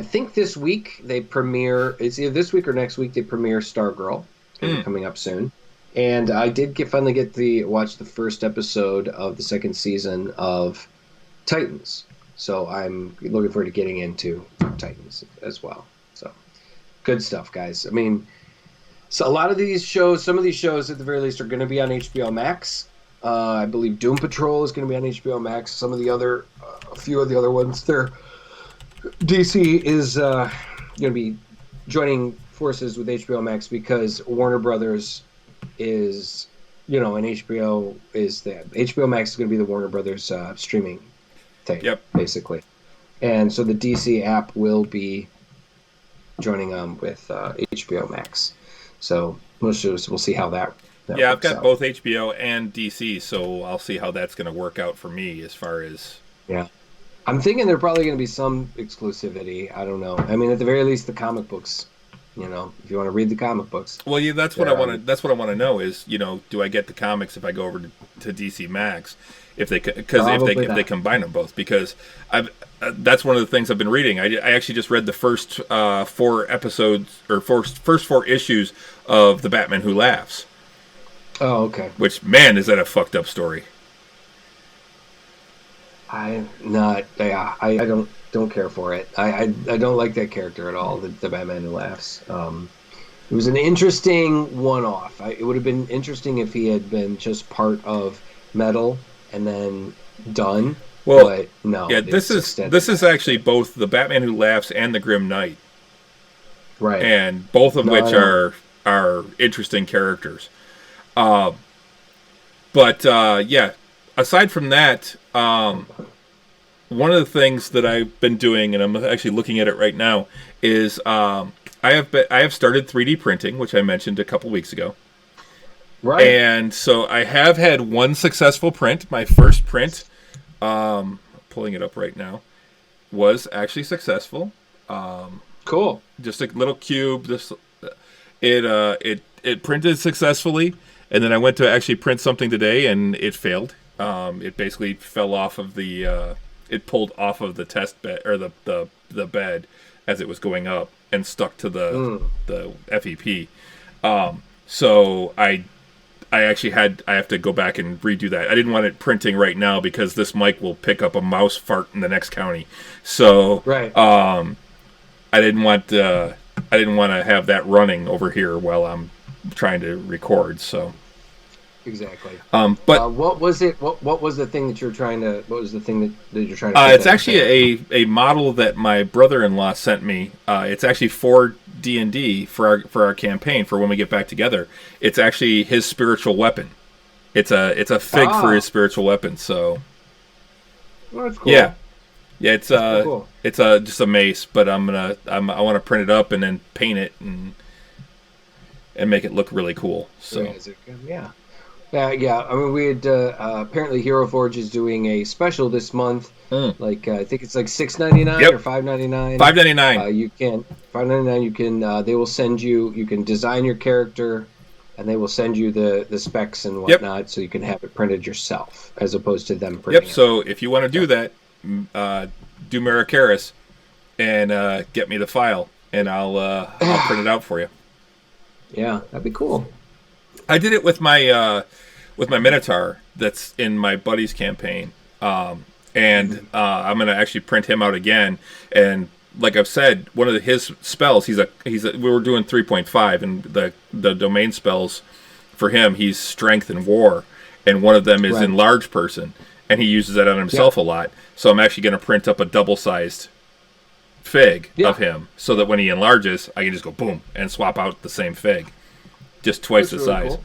think this week they premiere, it's either this week or next week they premiere Stargirl. It's going to be coming up soon. And I did finally get to watch the first episode of the second season of Titans. So I'm looking forward to getting into Titans as well. So good stuff, guys. I mean, so a lot of these shows, some of these shows at the very least are going to be on HBO Max. I believe Doom Patrol is going to be on HBO Max. Some of the other, a few of the other ones, DC is going to be joining forces with HBO Max because Warner Brothers is, and HBO is HBO Max is going to be the Warner Brothers streaming thing, basically. And so the DC app will be joining with HBO Max. So we'll see how that yeah, I've got out. both HBO and DC, so I'll see how that's going to work out for me as far as... Yeah. I'm thinking there's probably going to be some exclusivity. I don't know. I mean, at the very least, the comic books, if you want to read the comic books. Well, yeah, that's what I want to. That's what I want to know is, do I get the comics if I go over to DC Max? If they they combine them both, because that's one of the things I've been reading. I actually just read the first 4 episodes or first 4 issues of The Batman Who Laughs. Oh, okay. Which, man, is that a fucked up story? I don't care for it. I don't like that character at all. The Batman Who Laughs. It was an interesting one-off. It would have been interesting if he had been just part of Metal and then done. Well, but no. Yeah, this is actually both the Batman Who Laughs and the Grim Knight, right? And both of which are interesting characters. But yeah, aside from that, one of the things that I've been doing, and I'm actually looking at it right now, is I have started 3D printing, which I mentioned a couple weeks ago. Right. And so I have had one successful print. My first print, pulling it up right now, was actually successful. Cool. Just a little cube. It printed successfully, and then I went to actually print something today, and it failed. It basically fell off of the it pulled off of the test bed or the bed as it was going up and stuck to the FEP. So I actually I have to go back and redo that. I didn't want it printing right now because this mic will pick up a mouse fart in the next county. So Right. I didn't want to have that running over here while I'm trying to record. So Exactly. but what was it? What was the thing that you're trying to? What was the thing that you're trying to? it's actually a model that my brother-in-law sent me. It's actually for D&D for our campaign for when we get back together. It's actually his spiritual weapon. It's a fig for his spiritual weapon. So Well, that's cool. yeah, it's cool. it's just a mace, but I want to print it up and then paint it and make it look really cool. So Yeah. Yeah. I mean, we had apparently Hero Forge is doing a special this month. Like I think it's like $6.99 Yep. or $5.99. $5.99. You can $5.99. You can. They will send you. You can design your character, and they will send you the specs and whatnot, so you can have it printed yourself, as opposed to them printing. Yep. So if you want to do that, do Maricaris and get me the file, and I'll print it out for you. Yeah, that'd be cool. I did it with my Minotaur that's in my buddy's campaign, and I'm gonna actually print him out again. And like I've said, one of his spells, we were doing 3.5, and the domain spells for him, he's strength and war, and one of them is enlarge person, and he uses that on himself a lot. So I'm actually gonna print up a double-sized fig of him, so that when he enlarges, I can just go boom and swap out the same fig. Just twice the size.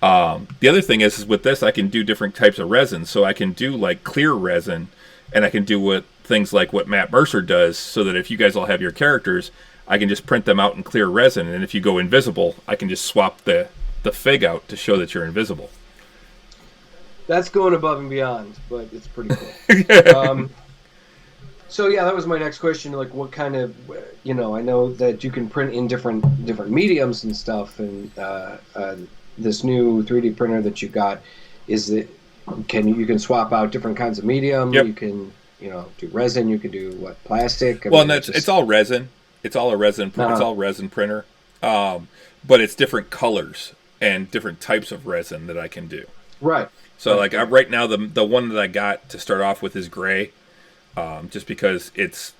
Cool. The other thing is with this, I can do different types of resin. So I can do like clear resin, and I can do things like what Matt Mercer does, so that if you guys all have your characters, I can just print them out in clear resin, and if you go invisible, I can just swap the fig out to show that you're invisible. That's going above and beyond, but it's pretty cool. So yeah, that was my next question. Like, what kind of, I know that you can print in different mediums and stuff, and this new 3D printer that you got, you can swap out different kinds of medium. Yep. You can, do resin. You can do plastic. It's all resin. It's all a resin. It's all resin printer, but it's different colors and different types of resin that I can do. Right. So right now, the one that I got to start off with is gray. Just because it's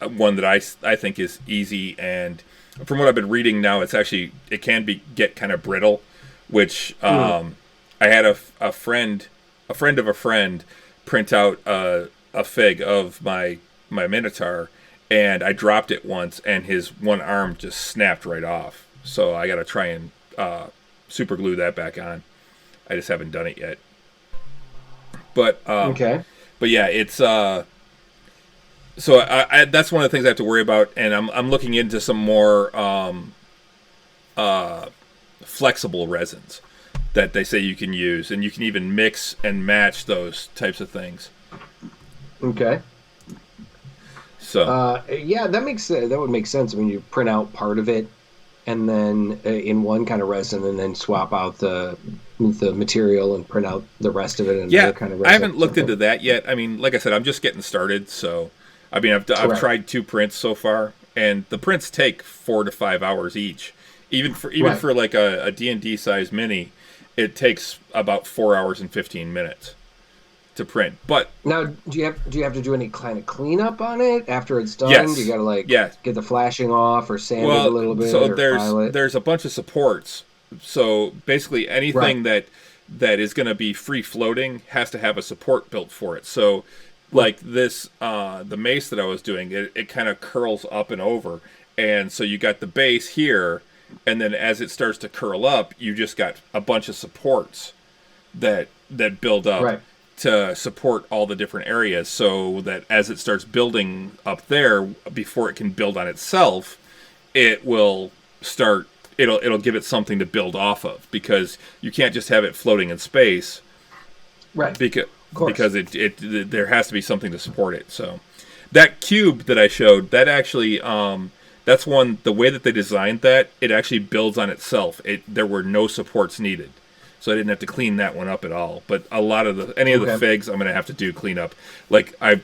one that I think is easy, and from what I've been reading now, it can get kind of brittle, which I had a friend of a friend print out a fig of my Minotaur, and I dropped it once, and his one arm just snapped right off. So I got to try and super glue that back on. I just haven't done it yet. But okay. But yeah, it's so I that's one of the things I have to worry about, and I'm looking into some more flexible resins that they say you can use, and you can even mix and match those types of things. Okay. So yeah, that would make sense. I mean, you print out part of it, and then in one kind of resin, and then swap out the material and print out the rest of it in another kind of resin. I haven't looked into that yet. I mean, like I said, I'm just getting started, so I mean, I've tried 2 prints so far, and the prints take 4 to 5 hours each. Even for like a D&D size mini, it takes about 4 hours and 15 minutes to print. But now, do you have to do any kind of cleanup on it after it's done? Yes. Do you got to get the flashing off or sand it a little bit? So or there's a bunch of supports. So basically, anything that is going to be free floating has to have a support built for it. So like this, the mace that I was doing, it kind of curls up and over, and so you got the base here, and then as it starts to curl up, you just got a bunch of supports that build up to support all the different areas, so that as it starts building up there, before it can build on itself, it will start. It'll give it something to build off of, because you can't just have it floating in space, right? Because there has to be something to support it. So that cube that I showed, that actually that's one, the way that they designed that, it actually builds on itself. There were no supports needed. so I didn't have to clean that one up at all. But a lot of any of the figs, I'm gonna have to do clean up. Like I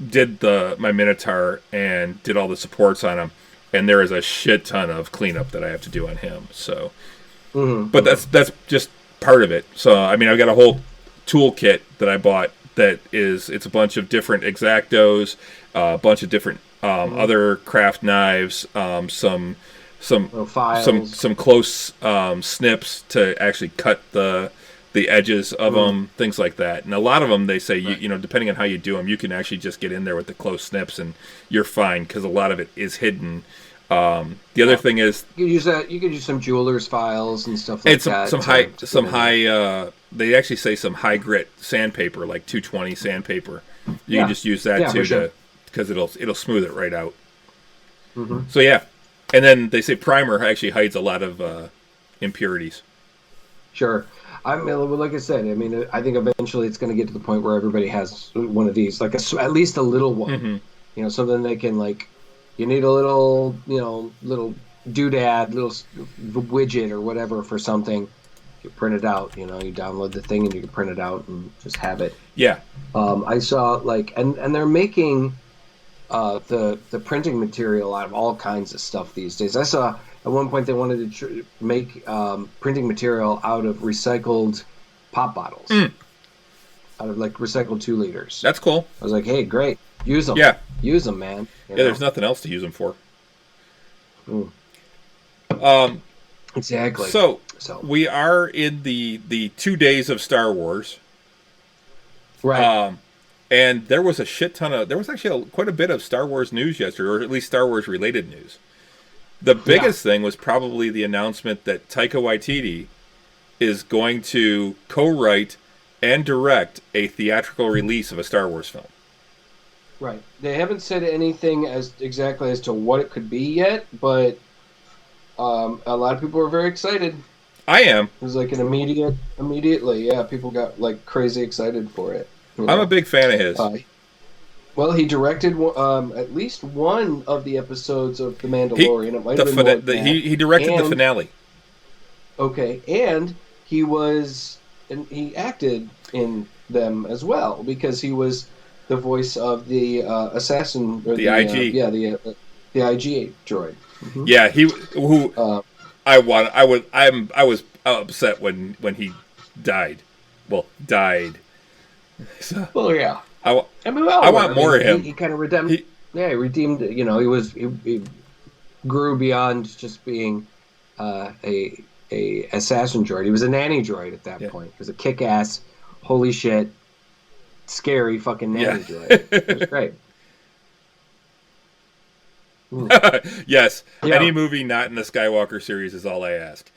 did my Minotaur and did all the supports on him, and there is a shit ton of cleanup that I have to do on him. So, but that's just part of it. So I mean, I've got a whole toolkit that I bought it's a bunch of different X-Actos, a bunch of different other craft knives, some close snips to actually cut the edges of them, things like that. And a lot of them, they say, you know, depending on how you do them, you can actually just get in there with the close snips and you're fine, because a lot of it is hidden. The other thing is you could use that. You could use some jeweler's files and stuff like that. Some high. They actually say some high grit sandpaper, like 220 sandpaper. You can just use that too, because it'll smooth it right out. So yeah, and then they say primer actually hides a lot of impurities. Sure. I mean, like I said, I mean, I think eventually it's going to get to the point where everybody has one of these, like at least a little one. You know, something they can like. You need a little, you know, little doodad, little widget or whatever for something. You print it out. You know, you download the thing and you can print it out and just have it. Yeah. I saw like, and they're making the printing material out of all kinds of stuff these days. I saw at one point they wanted to make printing material out of recycled pop bottles, out of like recycled 2 liters. That's cool. I was like, hey, great, use them. Yeah, use them, man. You know? There's nothing else to use them for. Exactly. So we are in the 2 days of Star Wars, right? And there was a shit ton of quite a bit of Star Wars news yesterday, or at least Star Wars related news. The biggest thing was probably the announcement that Taika Waititi is going to co-write and direct a theatrical release of a Star Wars film. Right. They haven't said anything exactly as to what it could be yet, but a lot of people are very excited. I am. It was like an immediately, yeah, people got like crazy excited for it. You know? I'm a big fan of his. Well, he directed at least one of the episodes of The Mandalorian. It might have been more than that. He directed the finale. Okay, and he acted in them as well, because he was the voice of the assassin, or the IG. The IG droid. Yeah, I was upset when he died. Well, died. So, well, yeah. I want more of him. He kind of redeemed. He redeemed. You know, he grew beyond just being a assassin droid. He was a nanny droid at that point. He was a kick-ass, holy shit, scary fucking nanny droid. It was great. Yes, any movie not in the Skywalker series is all I ask,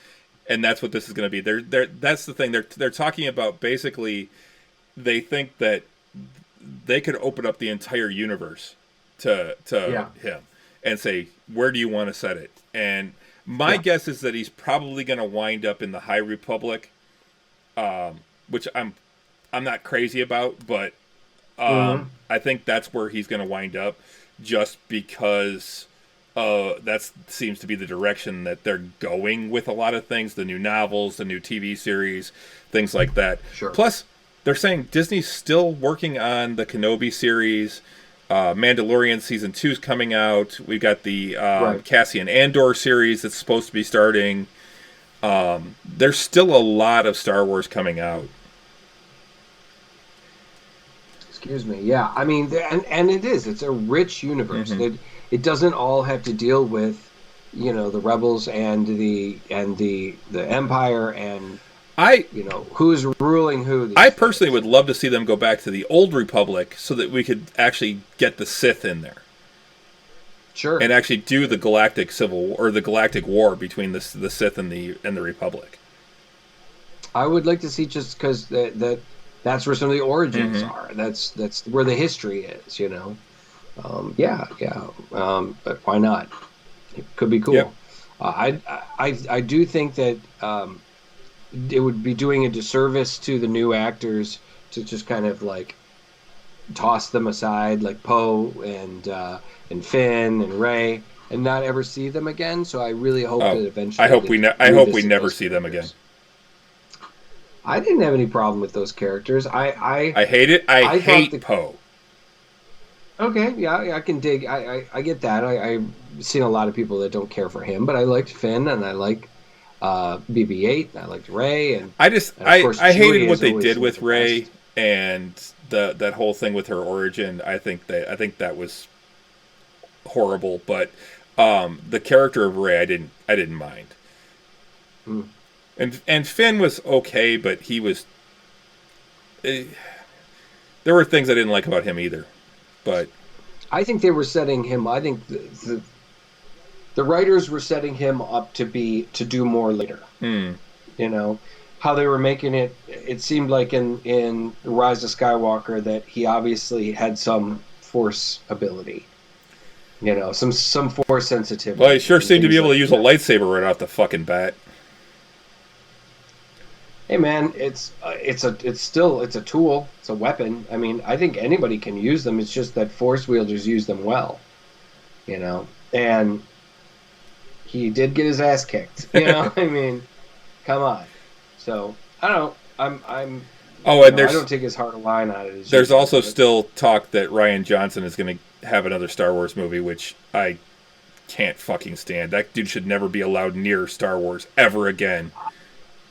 and that's what this is going to be. That's the thing. They're talking about, basically, they think that they could open up the entire universe to him and say, where do you want to set it? And my guess is that he's probably going to wind up in the High Republic, which I'm not crazy about, but I think that's where he's going to wind up, just because that seems to be the direction that they're going with a lot of things, the new novels, the new TV series, things like that. Sure. Plus, they're saying Disney's still working on the Kenobi series. Mandalorian Season 2 is coming out. We've got the Cassian Andor series that's supposed to be starting. There's still a lot of Star Wars coming out. Excuse me. Yeah, I mean, and it's a rich universe. It doesn't all have to deal with, you know, the rebels and the Empire and who's ruling who. I personally would love to see them go back to the Old Republic so that we could actually get the Sith in there. Sure. And actually do the Galactic Civil War, or the Galactic War between the Sith and the Republic. I would like to see, just because that's where some of the origins are. That's where the history is, you know. But why not? It could be cool. Yep. I do think that it would be doing a disservice to the new actors to just kind of like toss them aside, like Poe and Finn and Rey, and not ever see them again. So I really hope that eventually. I hope we never see them again. I didn't have any problem with those characters. I hate it. I hate Poe. Okay, yeah, I can dig. I get that. I've seen a lot of people that don't care for him, but I liked Finn and I like BB-8. And I liked Rey, and of course I Chewie hated what is they always did the with Rey best. and that whole thing with her origin. I think that was horrible. But the character of Rey, I didn't mind. Mm. And Finn was okay, but he was. There were things I didn't like about him either. But I think they were setting him. I think the writers were setting him up to do more later. hmm. You know how they were making it. It seemed like in Rise of Skywalker that he obviously had some Force ability. You know, some Force sensitivity. Well, he sure and seemed to be things able to like use a that. lightsaber right off the fucking bat. Hey man, it's still a tool. It's a weapon. I mean, I think anybody can use them. It's just that Force wielders use them well. You know, and he did get his ass kicked. You know, I mean, come on. So I don't know. I'm. Oh, and I don't take as hard a line on it as there's you do, also but still talk that Rian Johnson is going to have another Star Wars movie, which I can't fucking stand. That dude should never be allowed near Star Wars ever again.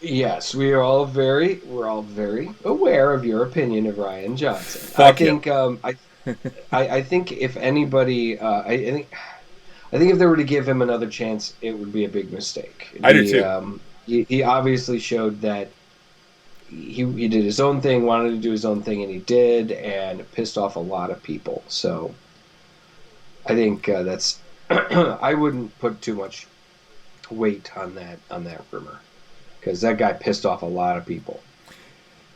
yes, we're all very aware of your opinion of Ryan Johnson. I Fuck him. think I think if anybody I think if they were to give him another chance, it would be a big mistake. I do too. He obviously showed that he did his own thing, wanted to do his own thing, and he did, and it pissed off a lot of people. So I think that's I wouldn't put too much weight on that rumor because that guy pissed off a lot of people.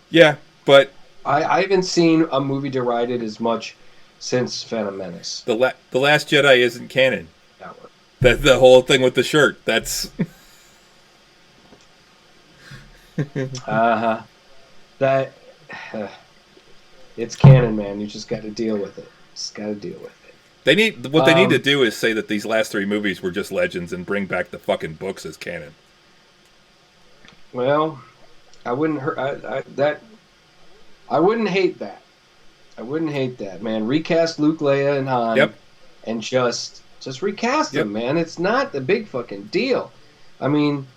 Yeah, but I haven't seen a movie derided as much since Phantom Menace. the Last Jedi isn't canon. That one. That the whole thing with the shirt. That's Uh-huh. That it's canon, man. You just got to deal with it. Just got to deal with it. they need to do is say that these last three movies were just legends and bring back the fucking books as canon. Well, I wouldn't hurt I wouldn't hate that. I wouldn't hate that, man. Recast Luke, Leia, and Han, Yep. and just recast them, man. It's not the big fucking deal. I mean,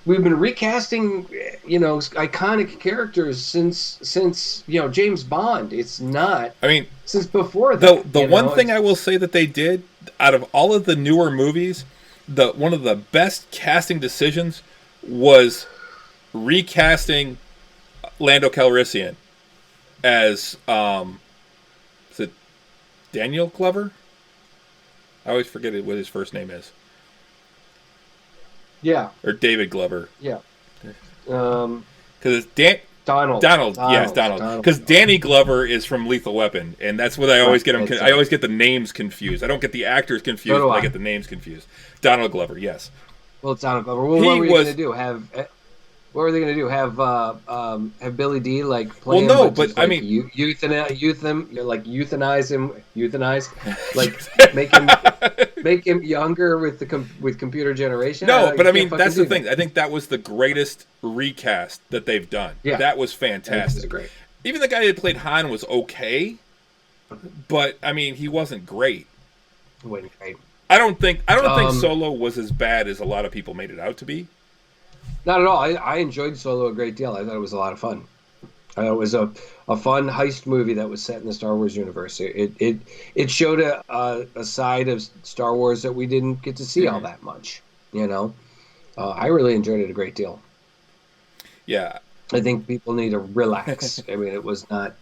we've been recasting, iconic characters since James Bond. It's not I mean, since before that. the one thing I will say that they did out of all of the newer movies, one of the best casting decisions was recasting Lando Calrissian as is it Daniel Glover? I always forget what his first name is. Yeah, Or David Glover. yeah. Because it's Donald. Yes, Donald. Because Danny Glover is from Lethal Weapon, and that's what I always get him. I always get the names confused. I don't get the actors confused, So do but I I. get the names confused. Donald Glover, yes. Well, it's Donald Glover. Well, what were they going to do? What were they going to do? Have Billy D play him? Well, no, but just, but I mean, euthanize him, make him younger with computer generation. no, but I mean, can't that's the fucking thing. I think that was the greatest recast that they've done. Yeah. That was do that. fantastic. That's great. Even the guy that played Han was okay, but I mean, he wasn't great. Wait, great. I don't think Solo was as bad as a lot of people made it out to be. Not at all. I enjoyed Solo a great deal. I thought it was a lot of fun. I thought it was a fun heist movie that was set in the Star Wars universe. It showed a side of Star Wars that we didn't get to see all that much. I really enjoyed it a great deal. Yeah. I think people need to relax. I mean, it was not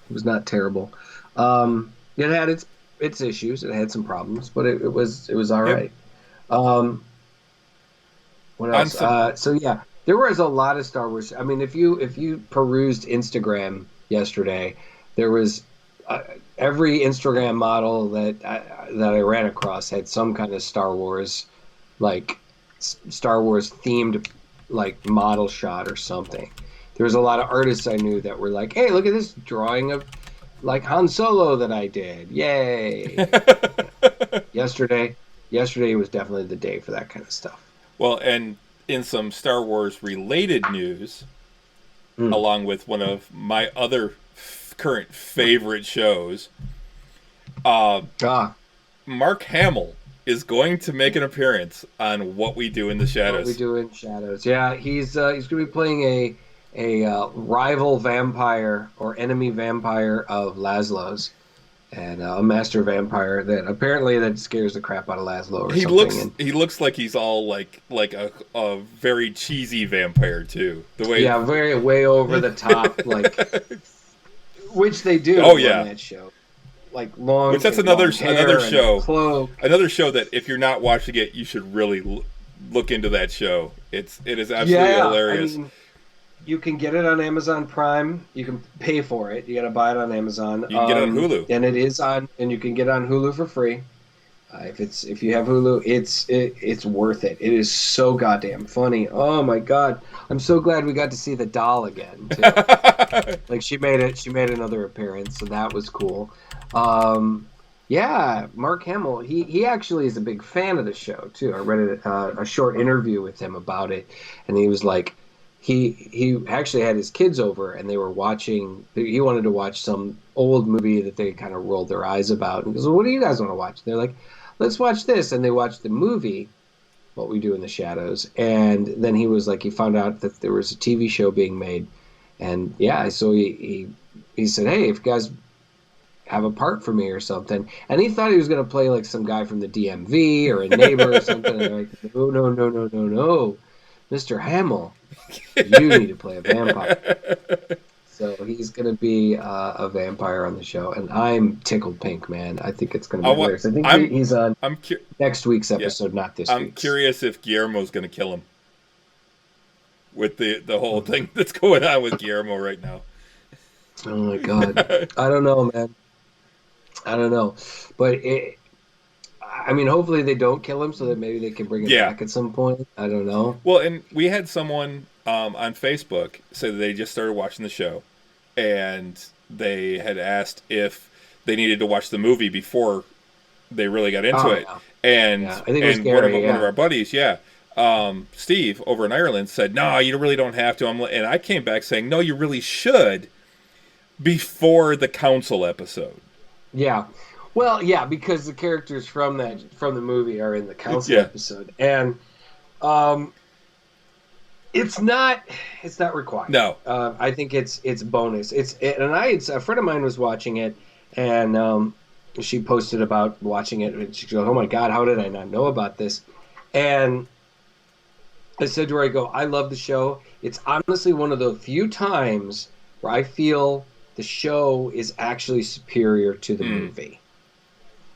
terrible. It had its issues. It had some problems, but it was all right. What else? So yeah, there was a lot of Star Wars. I mean, if you perused Instagram yesterday, there was every Instagram model that I ran across had some kind of Star Wars themed model shot or something. There was a lot of artists I knew that were like, "Hey, look at this drawing of Han Solo that I did! Yay!" Yesterday was definitely the day for that kind of stuff. Well, and in some Star Wars related news, along with one of my other current favorite shows. Mark Hamill is going to make an appearance on What We Do in the Shadows. What We Do in Shadows. Yeah, he's going to be playing a rival vampire or enemy vampire of Laszlo's, and a master vampire that scares the crap out of Laszlo or something. He looks like he's all like a very cheesy vampire too. The way way over the top, like which they do on that show. Like long, which that's another show. Cloak. Another show that if you're not watching it, you should really look into that show. It is absolutely hilarious. I mean, you can get it on Amazon Prime. You can pay for it. You got to buy it on Amazon. You can get it on Hulu, and it is on, and you can get it on Hulu for free. If you have Hulu, it's worth it. It is so goddamn funny. Oh my god, I'm so glad we got to see the doll again too. Like she made another appearance, so that was cool. Mark Hamill, he actually is a big fan of the show too. I read a short interview with him about it, and he was like, he actually had his kids over, and they were watching. He wanted to watch some old movie that they kind of rolled their eyes about, and he goes, "Well, what do you guys want to watch?" And they're like, "Let's watch this," and they watched the movie What We Do in the Shadows, and then he was like, he found out that there was a TV show being made, and so he said, "Hey, if you guys have a part for me or something," and he thought he was going to play like some guy from the DMV or a neighbor or something. And they're like, no, Mr. Hamill, you need to play a vampire. So he's going to be a vampire on the show, and I'm tickled pink, man. I think it's going to be hilarious. I think he's on next week's episode, not this week's. I'm curious if Guillermo's going to kill him with the whole thing that's going on with Guillermo right now. Oh my god, I don't know, man. I don't know, but hopefully they don't kill him, so that maybe they can bring him back at some point. I don't know. Well, and we had someone on Facebook say that they just started watching the show, and they had asked if they needed to watch the movie before they really got into it. Yeah. And I think it was Gary, one of our buddies, Steve over in Ireland said, "No, you really don't have to." And I came back saying, "No, you really should." Before the council episode. Yeah. Well, yeah, because the characters from the movie are in the council episode. And it's not required. No. I think it's bonus. A friend of mine was watching it, and she posted about watching it, and she goes, "Oh my god, how did I not know about this?" And I said to her, I love the show. It's honestly one of the few times where I feel the show is actually superior to the movie.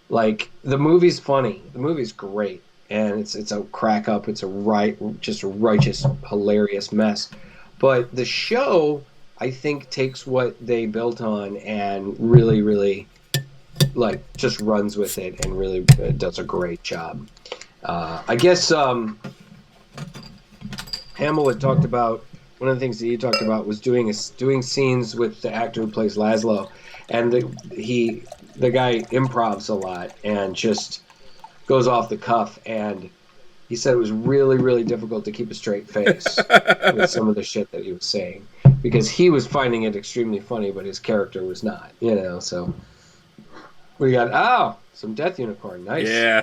Like, the movie's funny. The movie's great. And it's a crack up. It's just a righteous, hilarious mess. But the show, I think, takes what they built on and really, really, just runs with it and really does a great job. I guess Hamill had talked about, one of the things that he talked about was doing scenes with the actor who plays Laszlo, and the guy improvs a lot and just goes off the cuff, and he said it was really, really difficult to keep a straight face with some of the shit that he was saying, because he was finding it extremely funny, but his character was not, so we got some Death Unicorn. Nice. Yeah,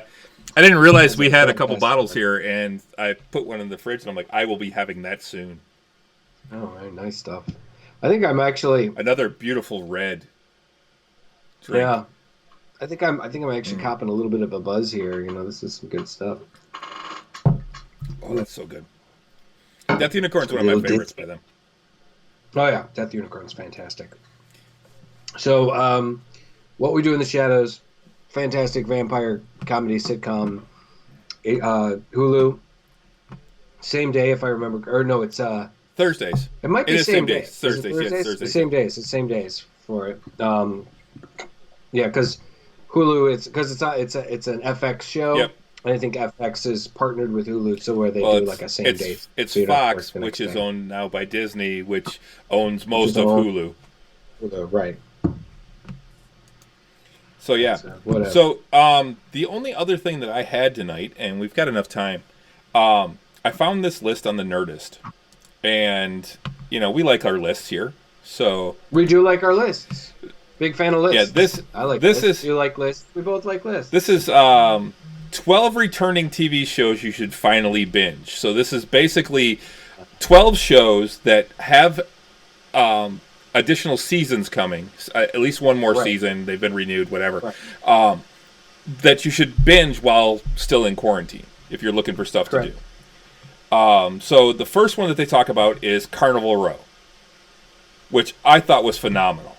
I didn't realize we had a couple bottles here, and I put one in the fridge, and I'm like, I will be having that soon. Oh, right, nice stuff. I think I'm actually another beautiful red drink. Yeah, I think I'm actually copping a little bit of a buzz here. This is some good stuff. Oh, that's so good. Death Unicorn's one of my favorites by them. Oh yeah, Death Unicorn's fantastic. So, What We Do in the Shadows, fantastic vampire comedy sitcom. Hulu. Same day, if I remember. Or no, it's Thursdays. It might be same day. Thursdays. Yes, Thursdays. It's the same days for it. Because Hulu, it's an FX show. Yep. And I think FX is partnered with Hulu, so where they do like a same day. It's Fox, which is owned now by Disney, which owns most of Hulu. Hulu, right. So yeah. So the only other thing that I had tonight, and we've got enough time, I found this list on the Nerdist. And we like our lists here. So we do like our lists. Big fan of lists. Yeah, I like this lists. is You like lists. We both like lists. This is 12 returning TV shows you should finally binge. So this is basically 12 shows that have additional seasons coming. At least one more season. They've been renewed, whatever. Right. That you should binge while still in quarantine if you're looking for stuff to do. So the first one that they talk about is Carnival Row, which I thought was phenomenal.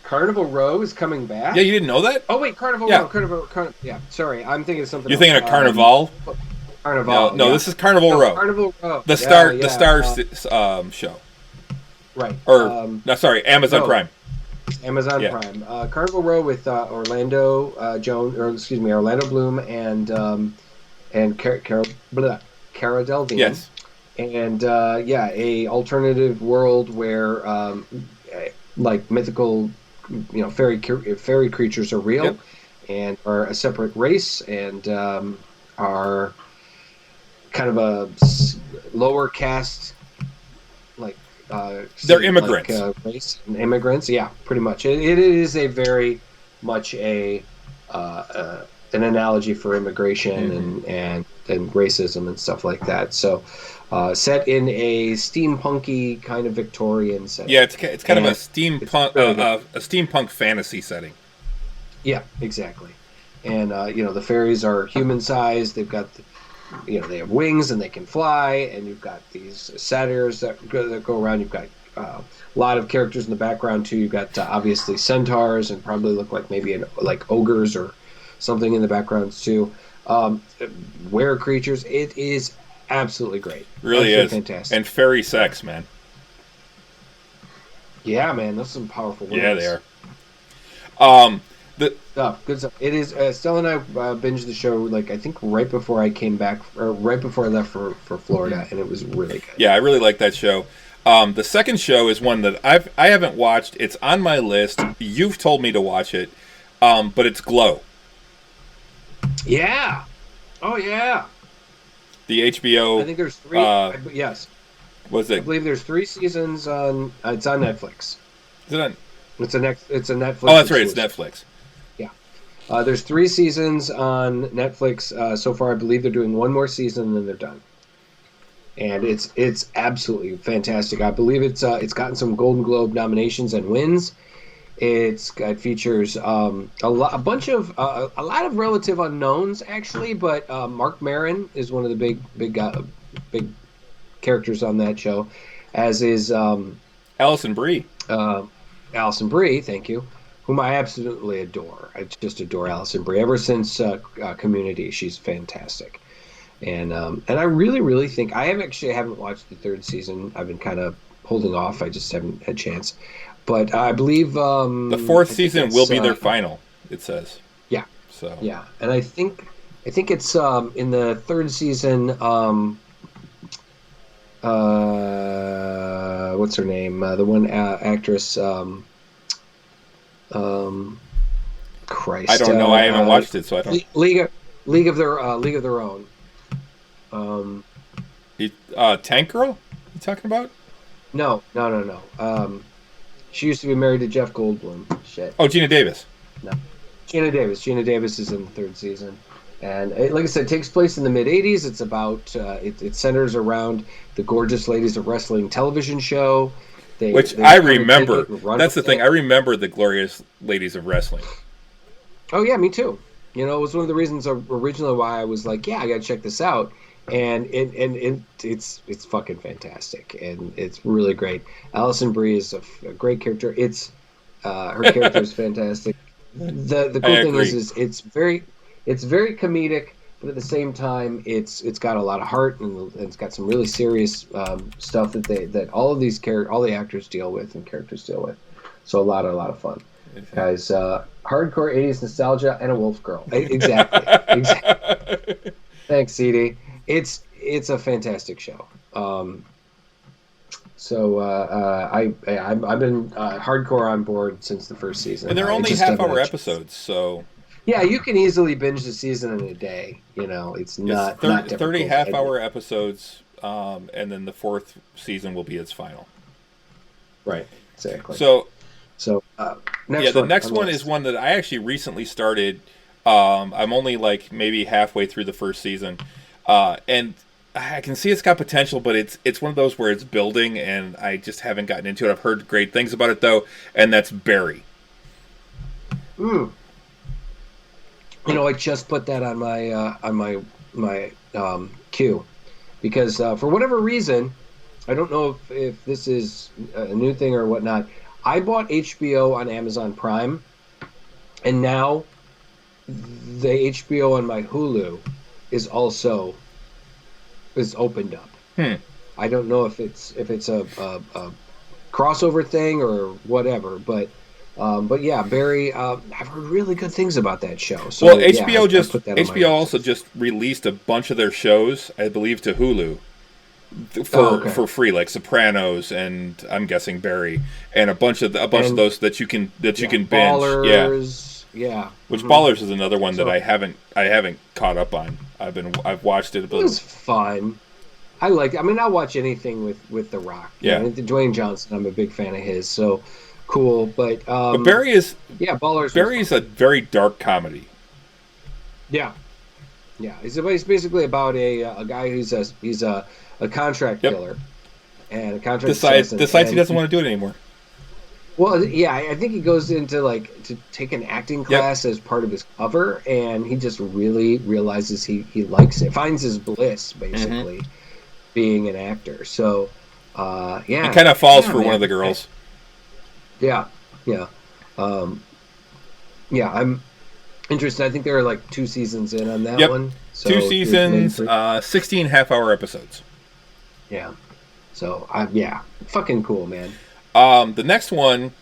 Carnival Row is coming back? Yeah, you didn't know that? Oh, wait, Carnival Row. Yeah, sorry. I'm thinking of something You're thinking of Carnival? Carnival. No, this is Carnival Row. Carnival Row. The Star show. Right. Or, Amazon Prime. Amazon Prime. Carnival Row with Orlando Bloom and Cara Delevingne. Yes. And a alternative world where like mythical, fairy creatures are real and are a separate race and are kind of a lower caste, like they're immigrants. Race and immigrants, yeah, pretty much. It is a very much an analogy for immigration and racism and stuff like that. So, set in a steampunky kind of Victorian setting. Yeah, it's kind of a steampunk fantasy setting. Yeah, exactly. And the fairies are human sized. They've got they have wings and they can fly, and you've got these satyrs that go around. You've got a lot of characters in the background too. You've got obviously centaurs and probably look like maybe like ogres or something in the background too. Were creatures. It is absolutely great. Really is fantastic. And fairy sex, man. Yeah, man, those are some powerful words. Yeah, they are. Good stuff. It is. Stella and I binged the show like I think right before I came back, or right before I left for Florida, and it was really good. Yeah, I really like that show. The second show is one that I haven't watched. It's on my list. You've told me to watch it, but it's Glow. Yeah. Oh yeah. The HBO. I think there's 3. Yes. Was it? I believe there's 3 seasons on. It's on Netflix. Is it on? It's a Netflix. Oh, that's right. It's Netflix. Yeah. There's 3 seasons on Netflix so far. I believe they're doing one more season and then they're done. And it's absolutely fantastic. I believe it's gotten some Golden Globe nominations and wins. It features a lot of relative unknowns actually, but Mark Maron is one of the big characters on that show, as is Alison Brie. Alison Brie, thank you, whom I absolutely adore. I just adore Alison Brie. Ever since Community, she's fantastic. And I really, really think I haven't watched the 3rd season. I've been kind of holding off. I just haven't had a chance. But I believe the 4th season will be their final. It says. Yeah. So. Yeah, and I think it's in the 3rd season. What's her name? The one actress. Christ. I don't know. I haven't watched it, so I don't. League of Their Own. Tank Girl? You talking about? No. She used to be married to Jeff Goldblum. Shit. Oh, Gina Davis. No. Gina Davis is in the 3rd season. And like I said, it takes place in the mid-'80s. It's about, it centers around the Gorgeous Ladies of Wrestling television show. Which I remember. That's the thing. I remember the Glorious Ladies of Wrestling. Oh, yeah, me too. It was one of the reasons originally why I was like, yeah, I got to check this out. And it's fucking fantastic, and it's really great. Alison Brie is a great character. It's her character is fantastic. The cool thing is it's very comedic, but at the same time it's got a lot of heart, and it's got some really serious stuff that all the actors deal with and characters deal with. So a lot of fun, guys. Hardcore 80s nostalgia and a wolf girl. Exactly. Thanks, CD. It's a fantastic show. I've been hardcore on board since the 1st season. And they're only half-hour episodes, so yeah, you can easily binge the season in a day. It's not 30 half-hour episodes. and then the 4th season will be its final. Right. Exactly. So the next one is one that I actually recently started. I'm only like maybe halfway through the first season, and I can see it's got potential, but it's one of those where it's building, and I just haven't gotten into it. I've heard great things about it though, and that's Barry. You know, I just put that on my queue because for whatever reason, I don't know if this is a new thing or whatnot. I bought HBO on Amazon Prime, and now the HBO on my Hulu is opened up. I don't know if it's a crossover thing or whatever, but yeah, Barry. I've heard really good things about that show. So, well, HBO also just released a bunch of their shows, I believe, to Hulu for free, like Sopranos and I'm guessing Barry and a bunch of those that you can binge. Ballers, Which Ballers is another one that I haven't caught up on. I've watched it. It was fun. I'll watch anything with The Rock. Yeah, Dwayne Johnson. I'm a big fan of his. So cool, but Barry is Ballers. Barry's a very dark comedy. Yeah. It's basically about a guy who's a contract killer, and a contract decides he doesn't want to do it anymore. Well, yeah, I think he goes into to take an acting class as part of his cover, and he just really realizes he likes it, finds his bliss basically being an actor. So, he kind of falls for one of the girls. Yeah. I'm interested. I think there are like 2 seasons in on that one. So 2 seasons, 16 half-hour episodes. Yeah. So, fucking cool, man. The next one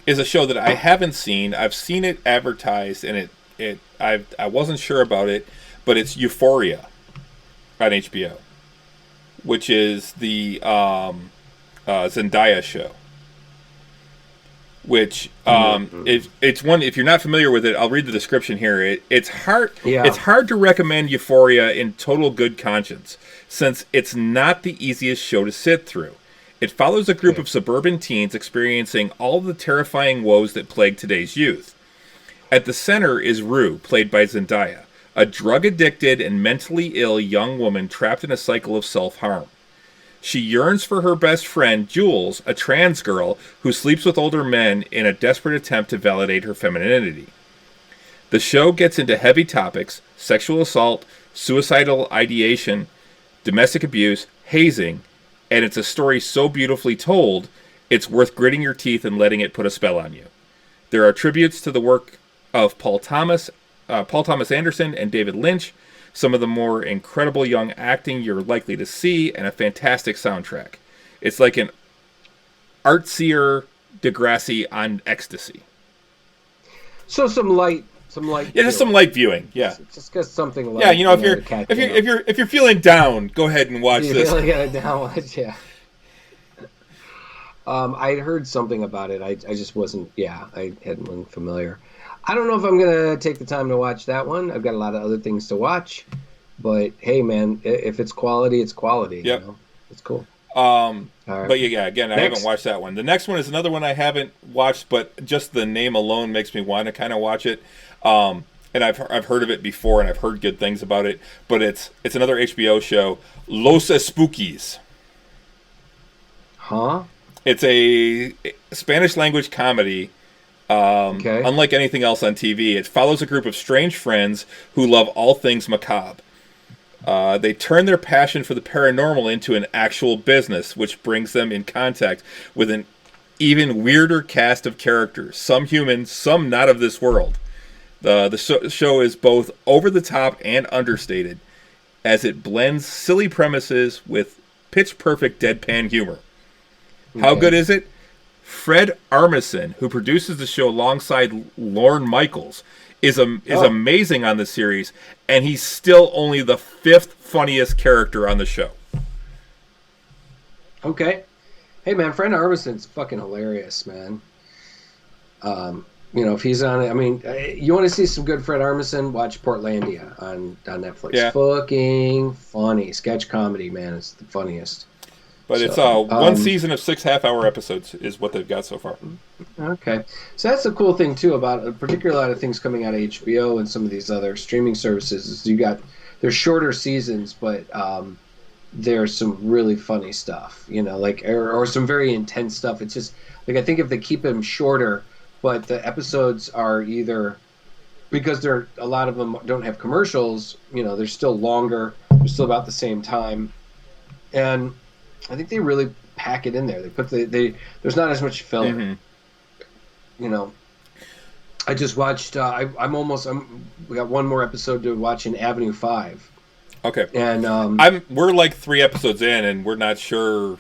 is a show that I haven't seen. I've seen it advertised, and I wasn't sure about it, but it's Euphoria on HBO, which is the Zendaya show. Which it's one. If you're not familiar with it, I'll read the description here. It's hard. Yeah. It's hard to recommend Euphoria in total good conscience, since it's not the easiest show to sit through. It follows a group of suburban teens experiencing all the terrifying woes that plague today's youth. At the center is Rue, played by Zendaya, a drug-addicted and mentally ill young woman trapped in a cycle of self-harm. She yearns for her best friend, Jules, a trans girl who sleeps with older men in a desperate attempt to validate her femininity. The show gets into heavy topics: sexual assault, suicidal ideation, domestic abuse, hazing, and it's a story so beautifully told, it's worth gritting your teeth and letting it put a spell on you. There are tributes to the work of Paul Thomas Anderson, and David Lynch, some of the more incredible young acting you're likely to see, and a fantastic soundtrack. It's like an artsier Degrassi on ecstasy. So some light. Yeah, just some light viewing. Yeah, just get something light. Yeah, if you're feeling down, go ahead and watch this. Yeah. I'd heard something about it. I just wasn't. Yeah, I hadn't been familiar. I don't know if I'm gonna take the time to watch that one. I've got a lot of other things to watch, but hey, man, if it's quality, it's quality. Yep. You know? It's cool. All right. But again, I haven't watched that one. The next one is another one I haven't watched, but just the name alone makes me want to kind of watch it. And I've heard of it before, and I've heard good things about it. But it's another HBO show, Los Spookies. Huh? It's a Spanish language comedy. Unlike anything else on TV, it follows a group of strange friends who love all things macabre. They turn their passion for the paranormal into an actual business, which brings them in contact with an even weirder cast of characters, some human, some not of this world. The show is both over the top and understated, as it blends silly premises with pitch-perfect deadpan humor. How good is it? Fred Armisen, who produces the show alongside Lorne Michaels, is amazing on the series, and he's still only the 5th funniest character on the show. Okay. Hey, man, Fred Armisen's fucking hilarious, man. if he's on it, I mean, you want to see some good Fred Armisen? Watch Portlandia on Netflix. Yeah. Fucking funny sketch comedy, man. It's the funniest. But So, it's one season of 6 half-hour episodes is what they've got so far. Okay, so that's the cool thing too about particularly a lot of things coming out of HBO and some of these other streaming services. Is there's shorter seasons, but there's some really funny stuff. Or some very intense stuff. It's just like I think if they keep them shorter, but the episodes are either because a lot of them don't have commercials. They're still longer. They're still about the same time, and I think they really pack it in there. They put there's not as much filler. Mm-hmm. I just watched. We got one more episode to watch in Avenue 5. Okay. And we're like 3 episodes in, and we're not sure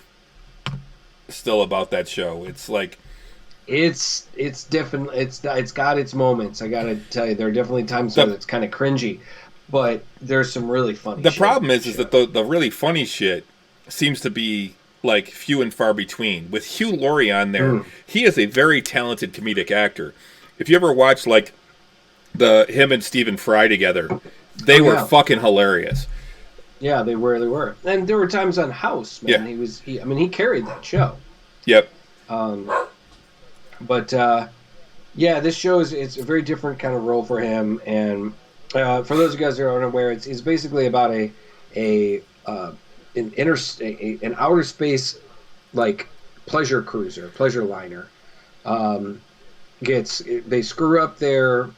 still about that show. It's like it's different. It's got its moments. I gotta tell you, there are definitely times where it's kind of cringy, but there's some really funny. The problem is that the really funny shit seems to be like few and far between. With Hugh Laurie on there, he is a very talented comedic actor. If you ever watched like him and Stephen Fry together, they were fucking hilarious. Yeah, they were. And there were times on House, man. Yeah. He carried that show. Yep. But this show it's a very different kind of role for him. And for those of you guys who are unaware, it's basically about an outer space like pleasure cruiser, pleasure liner. They screw up their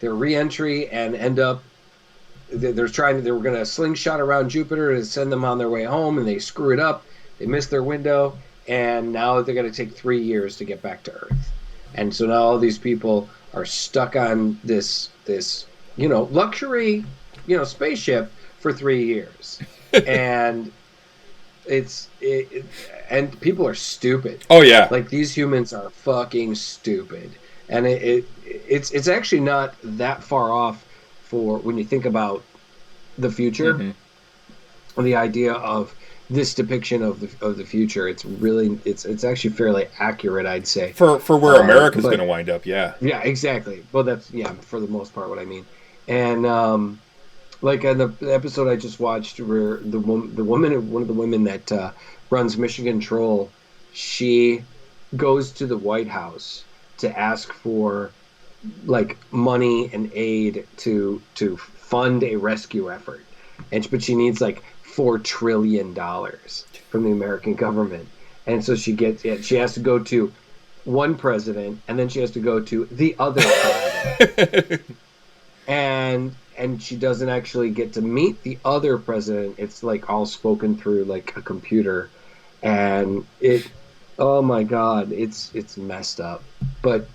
re-entry and end up they were going to slingshot around Jupiter to send them on their way home, and they screw it up. They miss their window, and now they're going to take 3 years to get back to Earth. And so now all these people are stuck on this luxury spaceship for 3 years. And and people are stupid. Oh yeah. Like these humans are fucking stupid. And it's actually not that far off for when you think about the future. Mm-hmm. The idea of this depiction of the future, it's actually fairly accurate, I'd say. For where America's going to wind up, yeah. Yeah, exactly. Well, that's for the most part what I mean. And like in the episode I just watched, where one of the women that runs Mission Control, she goes to the White House to ask for like money and aid to fund a rescue effort, but she needs like $4 trillion from the American government, and so she has to go to one president, and then she has to go to the other president, and she doesn't actually get to meet the other president. It's like all spoken through like a computer, and oh my god, it's messed up. But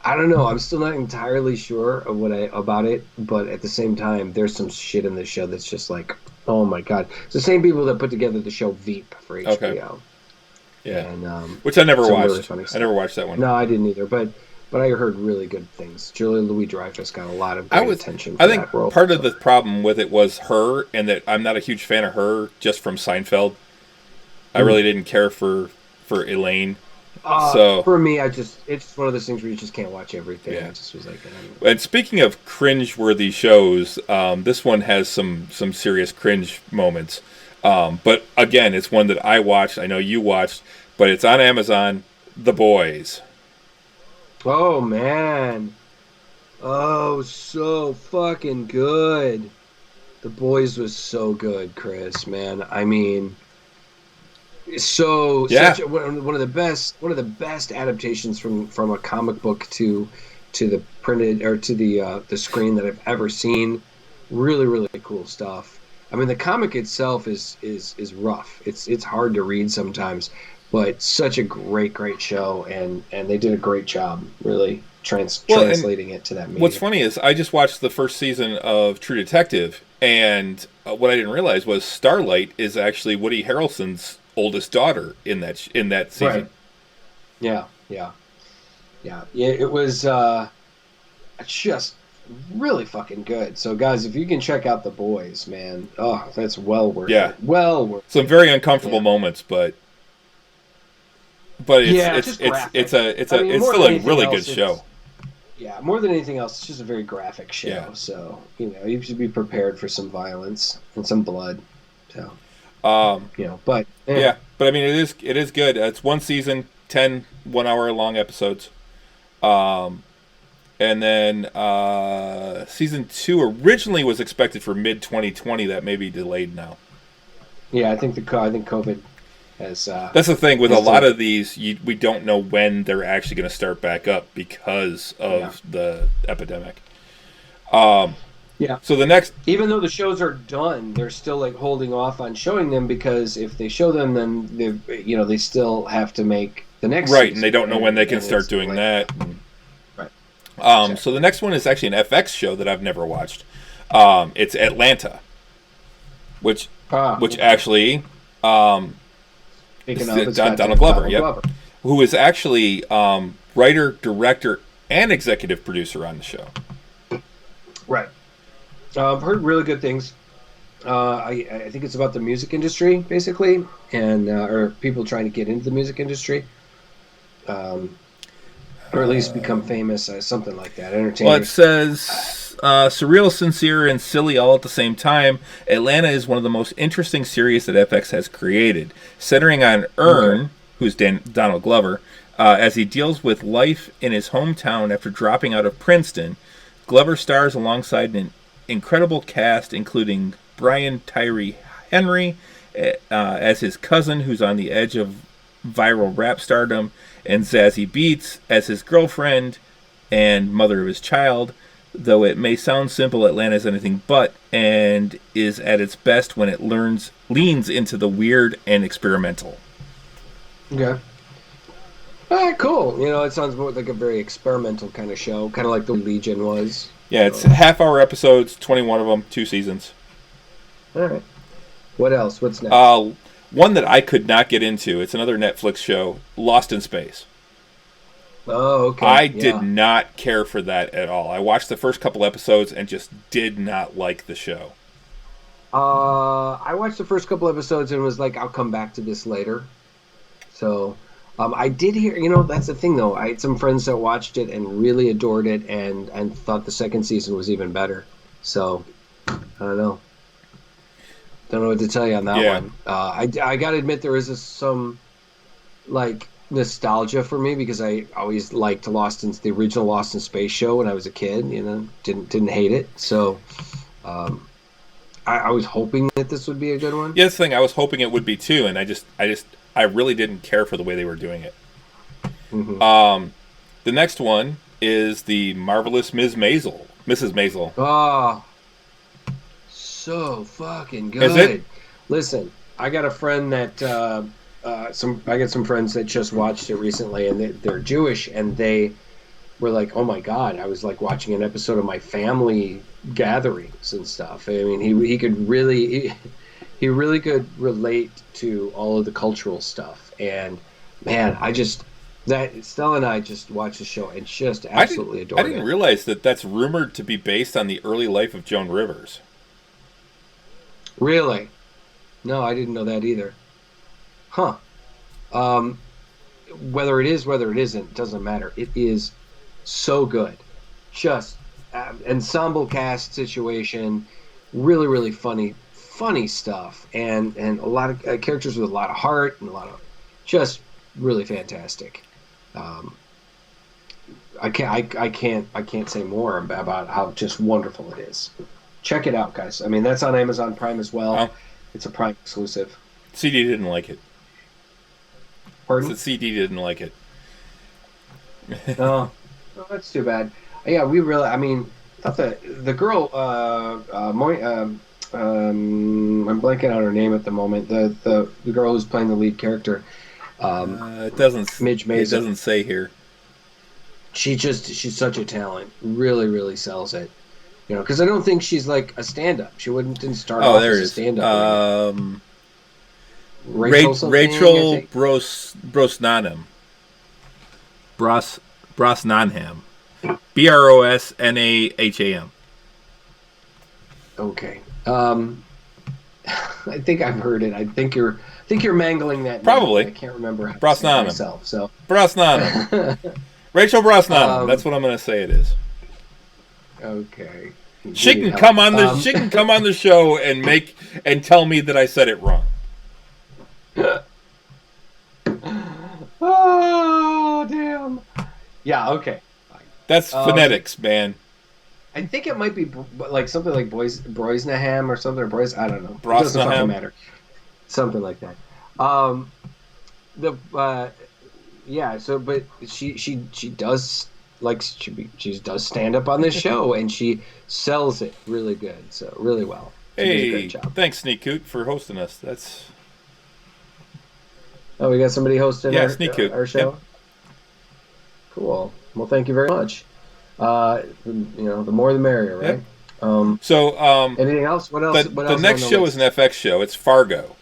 I don't know. I'm still not entirely sure of about it, but at the same time, there's some shit in this show that's just like, oh my god. It's the same people that put together the show Veep for HBO. Okay. Yeah. And, which I never watched. Really I never watched that one. No, I didn't either. But I heard really good things. Julia Louis-Dreyfus got a lot of great attention for I think that role. Part of the problem with it was her, and that I'm not a huge fan of her just from Seinfeld. I really didn't care for Elaine. So for me, it's one of those things where you just can't watch everything. Yeah. I just was like, and speaking of cringe-worthy shows, this one has some serious cringe moments. But again, it's one that I watched. I know you watched, but it's on Amazon. The Boys. Oh man, oh so fucking good. The Boys was so good, Chris. Man, I mean. So such one of the best adaptations from a comic book to the printed or to the screen that I've ever seen. Really, really cool stuff. I mean, the comic itself is rough. It's hard to read sometimes, but such a great show, and they did a great job really translating it to that medium. What's funny is I just watched the first season of True Detective, and what I didn't realize was Starlight is actually Woody Harrelson's oldest daughter in that season. Right. Yeah. It was just really fucking good. So guys, if you can check out The Boys, man, that's well worth it. Well worth some very uncomfortable moments, but it's still a really good show. Yeah, more than anything else, it's just a very graphic show. Yeah. So, you should be prepared for some violence and some blood. So, but Yeah, but I mean, it is good. It's one season, 10 1 hour long episodes. And then season 2 originally was expected for mid 2020. That may be delayed now. Yeah, I think COVID has. That's the thing with a lot of these. We don't know when they're actually going to start back up because of the epidemic. Yeah. So the next, even though the shows are done, they're still like holding off on showing them because if they show them, then they still have to make the next right, season. And they don't know when they can start doing that. Right. Exactly. So the next one is actually an FX show that I've never watched. It's Atlanta, which actually Donald Glover, Glover, who is actually writer, director, and executive producer on the show. Right. I've heard really good things. I think it's about the music industry, basically, and or people trying to get into the music industry, or at least become famous, something like that. Entertainers. Well, it says surreal, sincere, and silly all at the same time. Atlanta is one of the most interesting series that FX has created, centering on Earn, who's Donald Glover, as he deals with life in his hometown after dropping out of Princeton. Glover stars alongside an incredible cast, including Brian Tyree Henry as his cousin, who's on the edge of viral rap stardom, and Zazie Beetz as his girlfriend and mother of his child. Though it may sound simple, Atlanta is anything but, and is at its best when it leans into the weird and experimental. Okay. All right, cool. It sounds more like a very experimental kind of show, kind of like the Legion was. Yeah, it's half-hour episodes, 21 of them, 2 seasons. All right. What else? What's next? One that I could not get into. It's another Netflix show, Lost in Space. Oh, okay. I did not care for that at all. I watched the first couple episodes and just did not like the show. I watched the first couple episodes and was like, I'll come back to this later. So... I did hear, that's the thing, though. I had some friends that watched it and really adored it and thought the second season was even better. So, I don't know. Don't know what to tell you on that one. I got to admit there is some, nostalgia for me because I always liked the original Lost in Space show when I was a kid, didn't hate it. So, I was hoping that this would be a good one. Yeah, that's the thing. I was hoping it would be, too, and I really didn't care for the way they were doing it. Mm-hmm. The next one is the Marvelous Mrs. Maisel. Oh, so fucking good. Is it? Listen, I got a friend that I got some friends that just watched it recently, and they're Jewish, and they were like, "Oh my God!" I was like watching an episode of my family gatherings and stuff. I mean, he could really. He really could relate to all of the cultural stuff, and man, Stella and I just watched the show and just absolutely adored it. I didn't realize that that's rumored to be based on the early life of Joan Rivers. Really? No, I didn't know that either. Huh. Whether it is, whether it isn't, doesn't matter. It is so good. Just ensemble cast situation, really, really funny stuff, and a lot of characters with a lot of heart and a lot of just really fantastic. I can't say more about how just wonderful it is. Check it out, guys. I mean, that's on Amazon Prime as well. Oh. It's a Prime exclusive. CD didn't like it. Pardon? The CD didn't like it. Oh, that's too bad. Yeah, thought the girl I'm blanking on her name at the moment. The girl who's playing the lead character. It doesn't. Midge Maisel. It doesn't say here. She's such a talent. Really, really sells it. Because I don't think she's like a stand-up. She didn't start off as a stand-up. Rachel Brosnahan. Brosnahan. Brosnaham. Okay. I think I've heard it. I think you're mangling that. Probably. Name. I can't remember how to Brosnahan myself. So Brosnahan. Rachel Brosnahan. That's what I'm going to say it is. Okay. She can come on the she can come on the show and tell me that I said it wrong. Oh damn! Yeah, okay. That's phonetics, man. I think it might be like something like Broisnaham or something, or Brois. I don't know. It doesn't Brosnahan? fucking matter. Something like that. Yeah. So, but she does she does stand up on this show, and she sells it really good. So really well. She does a Hey, great job. thanks, Sneak Coot, for hosting us. That's Oh, we got somebody hosting Sneak Coot. our show. Yep. Cool. Well, thank you very much. The more the merrier, right? So, anything else? What else? the next show is an FX show. It's Fargo,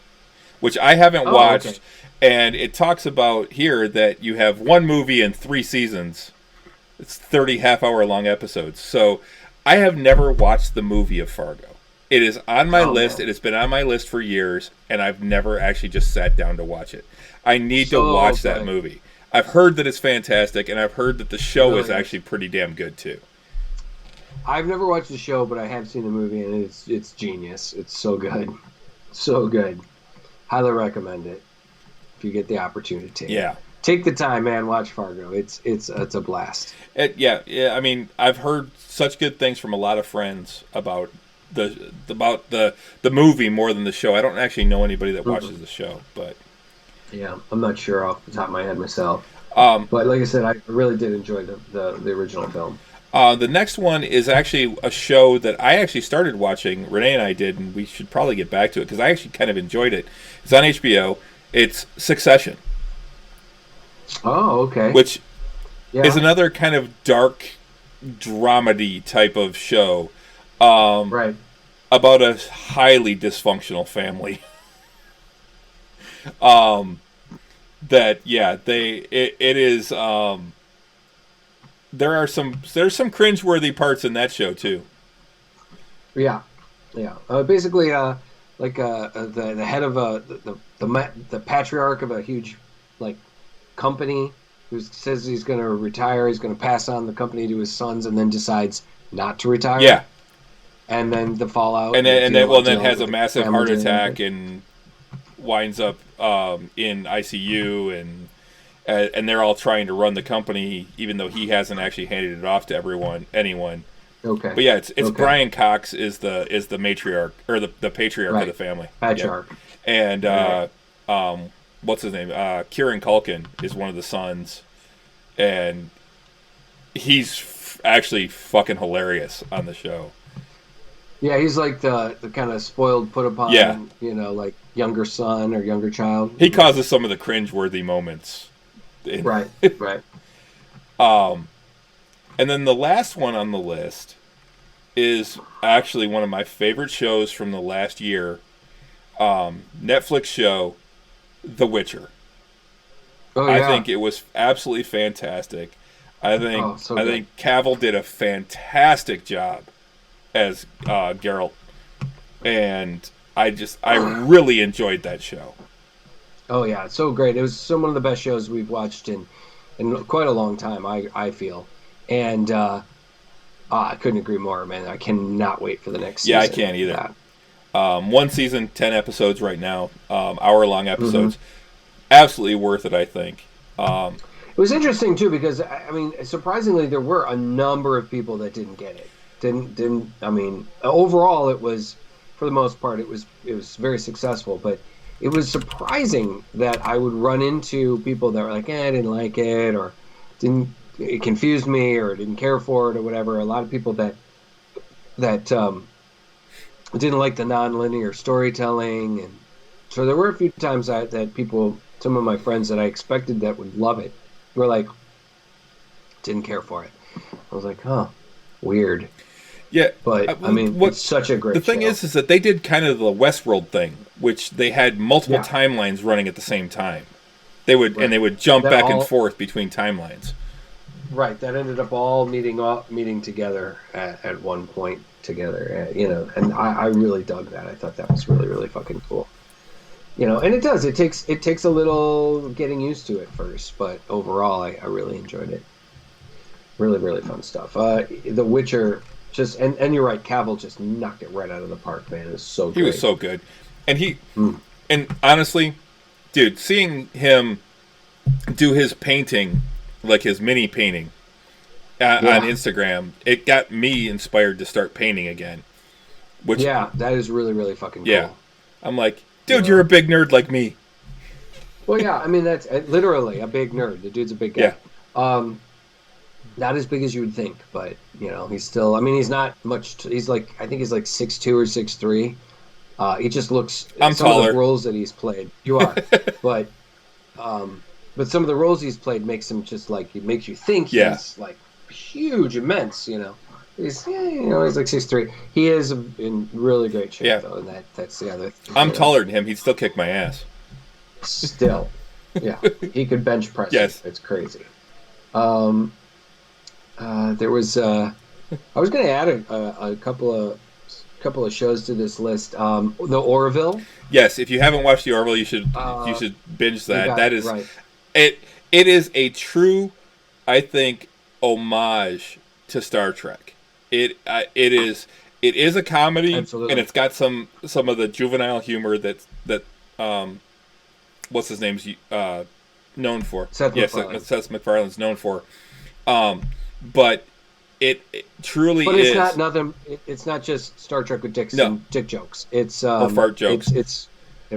which I haven't watched, okay. and it talks about here that you have one movie and 3 seasons. It's 30 half-hour long episodes. So, I have never watched the movie of Fargo. It is on my list. Man. It has been on my list for years, and I've never actually just sat down to watch it. I need to watch that movie. I've heard that it's fantastic, and I've heard that the show is actually pretty damn good too. I've never watched the show, but I have seen the movie, and it's genius. It's so good, so good. Highly recommend it if you get the opportunity. Yeah, take the time, man. Watch Fargo. It's a blast. Yeah. I mean, I've heard such good things from a lot of friends about the movie more than the show. I don't actually know anybody that watches the show, but. Yeah, I'm not sure off the top of my head myself. But like I said, I really did enjoy the original film. The next one is actually a show that I actually started watching. Renee and I did, and we should probably get back to it because I actually kind of enjoyed it. It's on HBO. It's Succession. Oh, okay. Which is another kind of dark dramedy type of show. Right. About a highly dysfunctional family. There's some cringeworthy parts in that show too. Yeah. Basically, the head of the patriarch of a huge company who says he's going to retire. He's going to pass on the company to his sons, and then decides not to retire. Yeah. And then the fallout. And then has a massive heart attack and winds up in ICU, and they're all trying to run the company, even though he hasn't actually handed it off to anyone. Okay. But yeah, it's Brian Cox is the matriarch or the patriarch of the family. Patriarch. Yeah. And what's his name? Kieran Culkin is one of the sons, and he's actually fucking hilarious on the show. Yeah, he's like the kind of spoiled, put upon, like younger son or younger child. He causes some of the cringeworthy moments. Right. And then the last one on the list is actually one of my favorite shows from the last year. Netflix show, The Witcher. Oh, yeah. I think it was absolutely fantastic. I think Cavill did a fantastic job as Geralt, and I really enjoyed that show. Oh yeah, it's so great. It was one of the best shows we've watched in quite a long time. I feel, and I couldn't agree more, man. I cannot wait for the next season. Yeah, I can't either. One season, 10 episodes right now, hour-long episodes. Mm-hmm. Absolutely worth it, I think. It was interesting too because I mean, surprisingly, there were a number of people that didn't get it. I mean, overall, it was, for the most part, it was very successful. But it was surprising that I would run into people that were like, I didn't like it, or it confused me, or didn't care for it, or whatever. A lot of people that didn't like the non-linear storytelling, and so there were a few times that people, some of my friends that I expected that would love it, were like, didn't care for it. I was like, weird. Yeah, but I mean, it's such a great show. The thing is that they did kind of the Westworld thing, which they had multiple timelines running at the same time. They would jump back and forth between timelines. Right, that ended up all meeting together at one point together. And I really dug that. I thought that was really, really fucking cool. And it takes a little getting used to it first, but overall, I really enjoyed it. Really, really fun stuff. The Witcher just and you're right, Cavill just knocked it right out of the park, man. It was so He great. was so good, and and honestly, dude, seeing him do his painting, like his mini painting, on Instagram, it got me inspired to start painting again. Which that is really, really fucking cool. Yeah, I'm like, dude, you're a big nerd like me. Well, yeah, I mean that's literally a big nerd. The dude's a big guy. Yeah. Not as big as you would think, but he's still. I mean, he's not much. He's like, I think he's like 6'2" or 6'3". He just looks. I'm some taller. Of the roles that he's played, you are, but some of the roles he's played makes him just like it makes you think he's like huge, immense. He's he's like 6'3". He is in really great shape though, and that's the other thing. I'm taller than him. He'd still kick my ass. Still, yeah, he could bench press. Yes, it's crazy. There was I was going to add a couple of shows to this list. The Orville. Yes, if you haven't watched the Orville, you should binge that. That is right. It is a true, I think, homage to Star Trek. It is a comedy. Absolutely. And it's got some of the juvenile humor that what's his name's known for. Seth MacFarlane. Seth MacFarlane's known for. But it truly is. But it's not nothing. It's not just Star Trek with dick jokes. It's or fart jokes. It's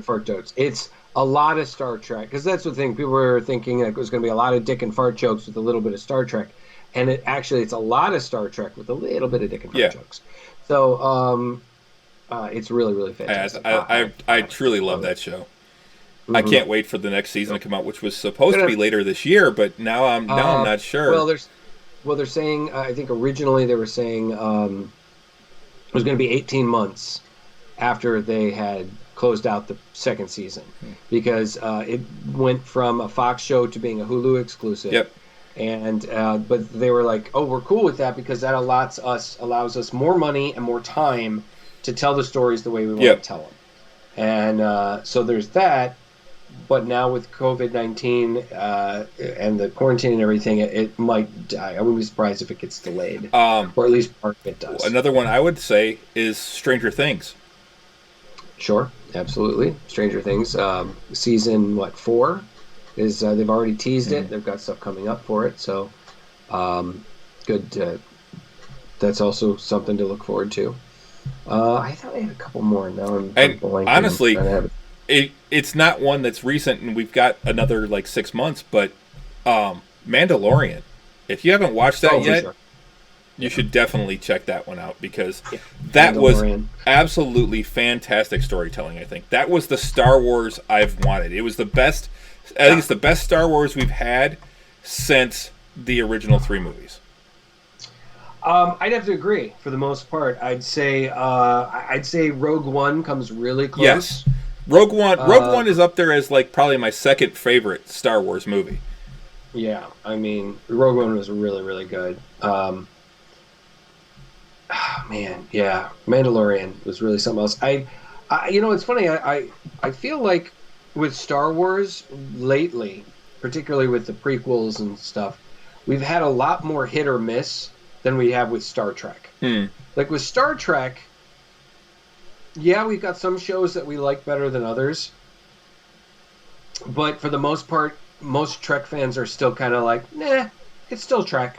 fart jokes. It's a lot of Star Trek, because that's the thing. People were thinking that it was going to be a lot of dick and fart jokes with a little bit of Star Trek, and it's a lot of Star Trek with a little bit of dick and fart jokes. So it's really, really fantastic. I truly love that show. Mm-hmm. I can't wait for the next season to come out, which was supposed to be later this year, but now I'm not sure. Well, they're saying, I think originally they were saying it was going to be 18 months after they had closed out the second season, because it went from a Fox show to being a Hulu exclusive. Yep. And but they were like, oh, we're cool with that because that allows us more money and more time to tell the stories the way we want to tell them. And so there's that. But now with COVID-19 and the quarantine and everything, it might die. I wouldn't be surprised if it gets delayed, or at least part of it does. Another one I would say is Stranger Things. Sure, absolutely. Stranger Things, season 4 is they've already teased it. They've got stuff coming up for it, so good. That's also something to look forward to. I thought I had a couple more. Now I'm blanking. Honestly, it's not one that's recent, and we've got another 6 months. But Mandalorian, if you haven't watched that yet, you should definitely check that one out, because that was absolutely fantastic storytelling. I think that was the Star Wars I've wanted. It was the best. I think it's the best Star Wars we've had since the original 3 movies. I'd have to agree for the most part. I'd say Rogue One comes really close. Yes, Rogue One is up there as probably my second favorite Star Wars movie. Yeah, I mean, Rogue One was really, really good. Man, yeah, Mandalorian was really something else. It's funny. I feel like with Star Wars lately, particularly with the prequels and stuff, we've had a lot more hit or miss than we have with Star Trek. Like with Star Trek, we've got some shows that we like better than others, but for the most part, most Trek fans are still kind of like, nah, it's still Trek.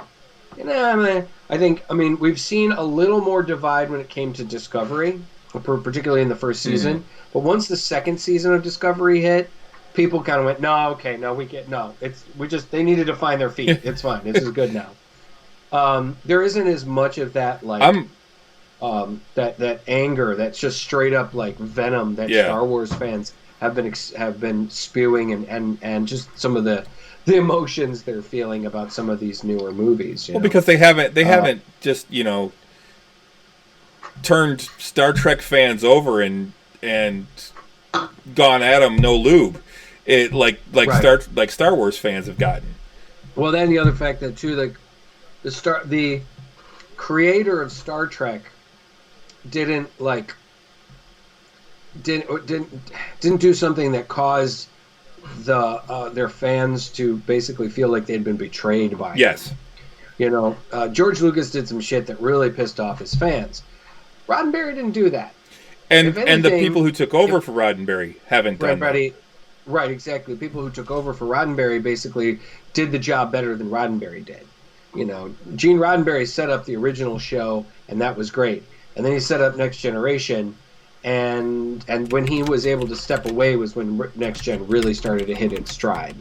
We've seen a little more divide when it came to Discovery, particularly in the first season. But once the second season of Discovery hit, people kind of went, they needed to find their feet. It's fine. This is good now. There isn't as much of that that anger that's just straight up venom that Star Wars fans have been spewing, and just some of the emotions they're feeling about some of these newer movies. Because they haven't just turned Star Trek fans over and gone at them no lube. It Star Wars fans have gotten. Well, then the other fact that too, the creator of Star Trek didn't do something that caused their fans to basically feel like they'd been betrayed by him. George Lucas did some shit that really pissed off his fans. Roddenberry didn't do that. If And the anything, people who took over for Roddenberry haven't done that. Right, exactly. People who took over for Roddenberry basically did the job better than Roddenberry did. Gene Roddenberry set up the original show, and that was great. And then he set up Next Generation, and when he was able to step away was when Next Gen really started to hit its stride.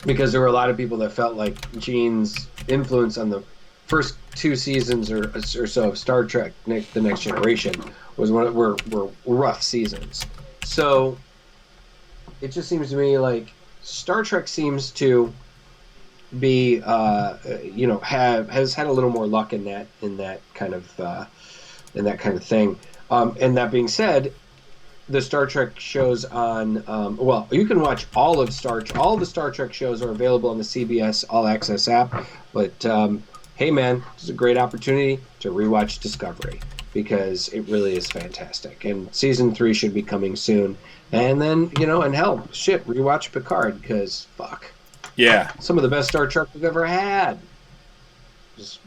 Because there were a lot of people that felt like Gene's influence on the first 2 seasons or so of Star Trek, The Next Generation, were rough seasons. So it just seems to me like Star Trek seems to be, has had a little more luck in that kind of thing. And that being said, the Star Trek shows on, you can watch all the Star Trek shows are available on the CBS All Access app. But hey, man, it's a great opportunity to rewatch Discovery because it really is fantastic. And season 3 should be coming soon. And then, and hell, shit, rewatch Picard because fuck. Yeah. Some of the best Star Trek we've ever had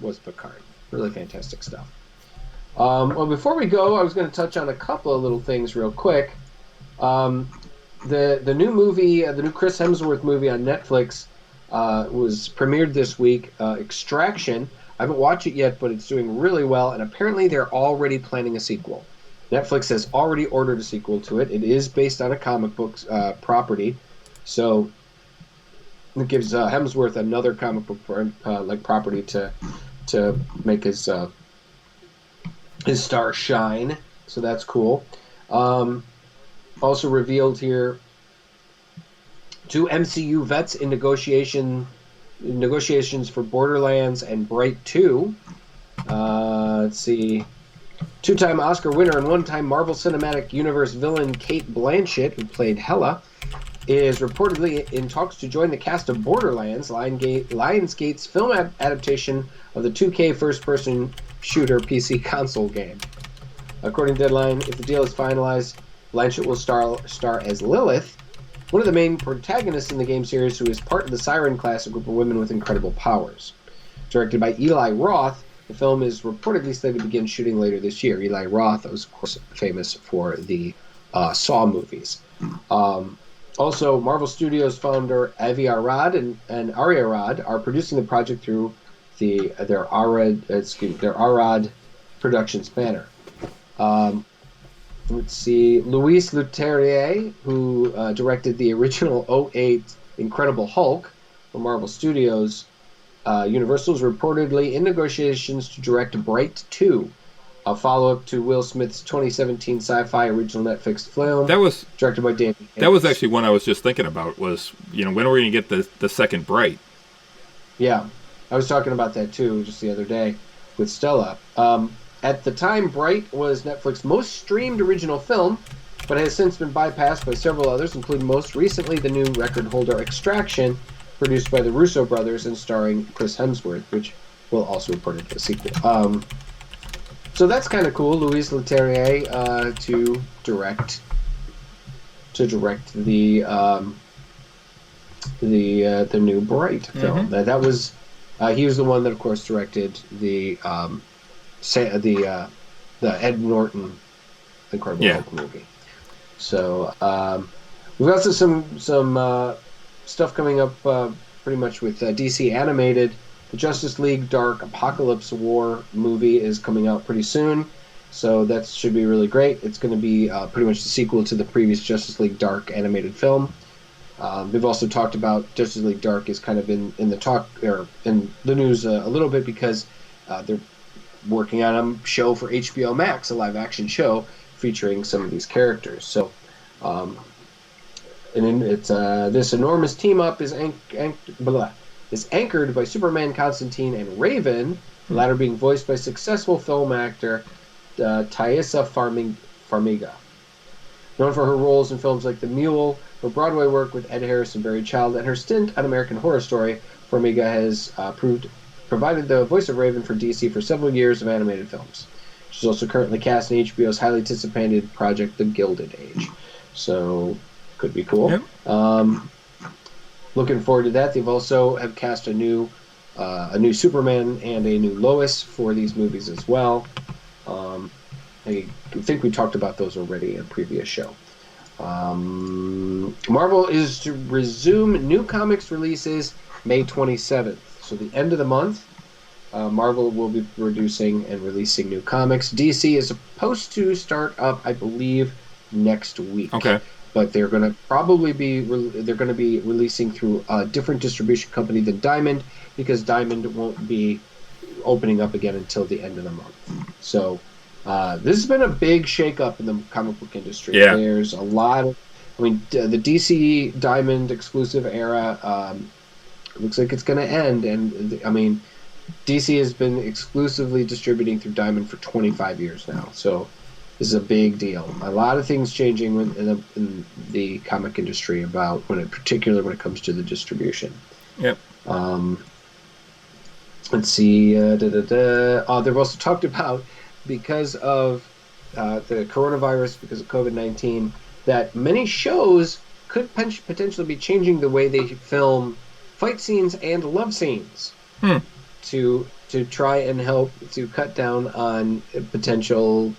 was Picard. Really fantastic stuff. Well, before we go, I was going to touch on a couple of little things real quick. The new movie, the new Chris Hemsworth movie on Netflix was premiered this week, Extraction. I haven't watched it yet, but it's doing really well, and apparently they're already planning a sequel. Netflix has already ordered a sequel to it. It is based on a comic book property, so it gives Hemsworth another comic book property to make his star shine. So that's cool. Also revealed here, 2 MCU vets in negotiations for Borderlands and Bright 2. Let's see. 2-time Oscar winner and 1-time Marvel Cinematic Universe villain Cate Blanchett, who played Hela, is reportedly in talks to join the cast of Borderlands, Lionsgate's film adaptation of the 2K first-person shooter PC console game. According to Deadline, if the deal is finalized, Blanchett will star as Lilith, one of the main protagonists in the game series, who is part of the Siren class, a group of women with incredible powers. Directed by Eli Roth, the film is reportedly slated to begin shooting later this year. Eli Roth was, of course, famous for the Saw movies. Also, Marvel Studios founder Avi Arad and Ari Arad are producing the project through their Arad Productions banner. Let's see, Luis Leterrier, who directed the original 2008 Incredible Hulk for Marvel Studios, Universal is reportedly in negotiations to direct Bright 2, a follow-up to Will Smith's 2017 sci-fi original Netflix film. That was directed by David Hayes. That was actually one I was just thinking about. Was when are we going to get the second Bright? Yeah, I was talking about that too just the other day with Stella. At the time, Bright was Netflix's most streamed original film, but has since been bypassed by several others, including most recently the new record holder Extraction, produced by the Russo brothers and starring Chris Hemsworth, which will also report into a sequel. So that's kind of cool. Louise Leterrier to direct the new Bright film. Mm-hmm. That was he was the one that, of course, directed the Ed Norton Incredible Hulk movie. So we've also some stuff coming up pretty much with DC Animated. The Justice League Dark Apocalypse War movie is coming out pretty soon, so that should be really great. It's going to be pretty much the sequel to the previous Justice League Dark animated film. We've also talked about Justice League Dark is kind of in the talk or in the news a little bit because they're working on a show for HBO Max, a live action show featuring some of these characters. So, this enormous team up is anchored by Superman, Constantine, and Raven, the latter being voiced by successful film actor Taissa Farmiga. Known for her roles in films like The Mule, her Broadway work with Ed Harris and Barry Child, and her stint on American Horror Story, Farmiga has provided the voice of Raven for DC for several years of animated films. She's also currently cast in HBO's highly anticipated project, The Gilded Age. So, could be cool. Yep. looking forward to that. They've also have cast a new Superman and a new Lois for these movies as well. I think we talked about those already in a previous show. Marvel is to resume new comics releases May 27th. So the end of the month, Marvel will be producing and releasing new comics. DC is supposed to start up, I believe, next week. Okay. But they're going to probably be releasing through a different distribution company than Diamond, because Diamond won't be opening up again until the end of the month. So this has been a big shakeup in the comic book industry. Yeah. There's a lot of, the DC Diamond exclusive era looks like it's going to end, and DC has been exclusively distributing through Diamond for 25 years now. So this is a big deal. A lot of things changing in the comic industry particularly when it comes to the distribution. Yep. Let's see. They've also talked about, because of the coronavirus, because of COVID-19, that many shows could potentially be changing the way they film fight scenes and love scenes to try and help to cut down on potential,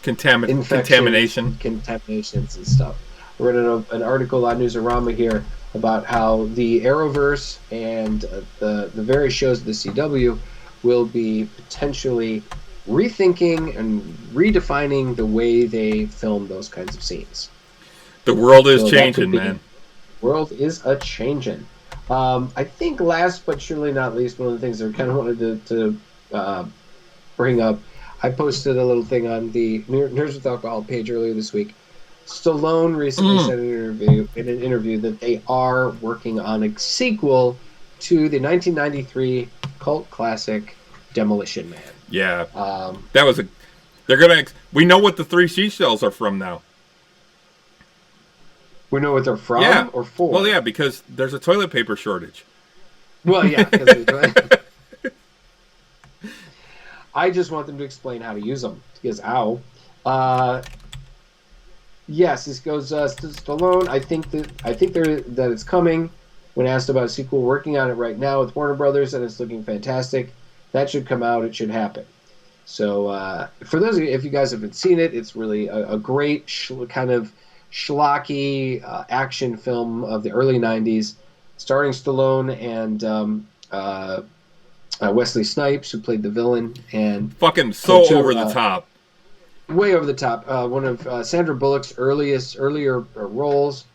contaminations and stuff. I read an article on Newsarama here about how the Arrowverse and the various shows of the CW will be potentially rethinking and redefining the way they film those kinds of scenes. The world is changing, man. World is a changing. I think last but surely not least, one of the things I kind of wanted to bring up, I posted a little thing on the Nerds with Alcohol page earlier this week. Stallone recently said in an interview that they are working on a sequel to the 1993 cult classic Demolition Man. Yeah. That was we know what the 3 seashells are from now. We know what they're from or for? Well, yeah, because there's a toilet paper shortage. Well, yeah. I just want them to explain how to use them. Because, yes, this goes to Stallone. I think that it's coming. When asked about a sequel, working on it right now with Warner Brothers, and it's looking fantastic. That should come out. It should happen. So, for those of you, if you guys haven't seen it, it's really a great kind of schlocky action film of the early 90s, starring Stallone and Wesley Snipes, who played the villain, and fucking over the top, way over the top. One of Sandra Bullock's earlier roles.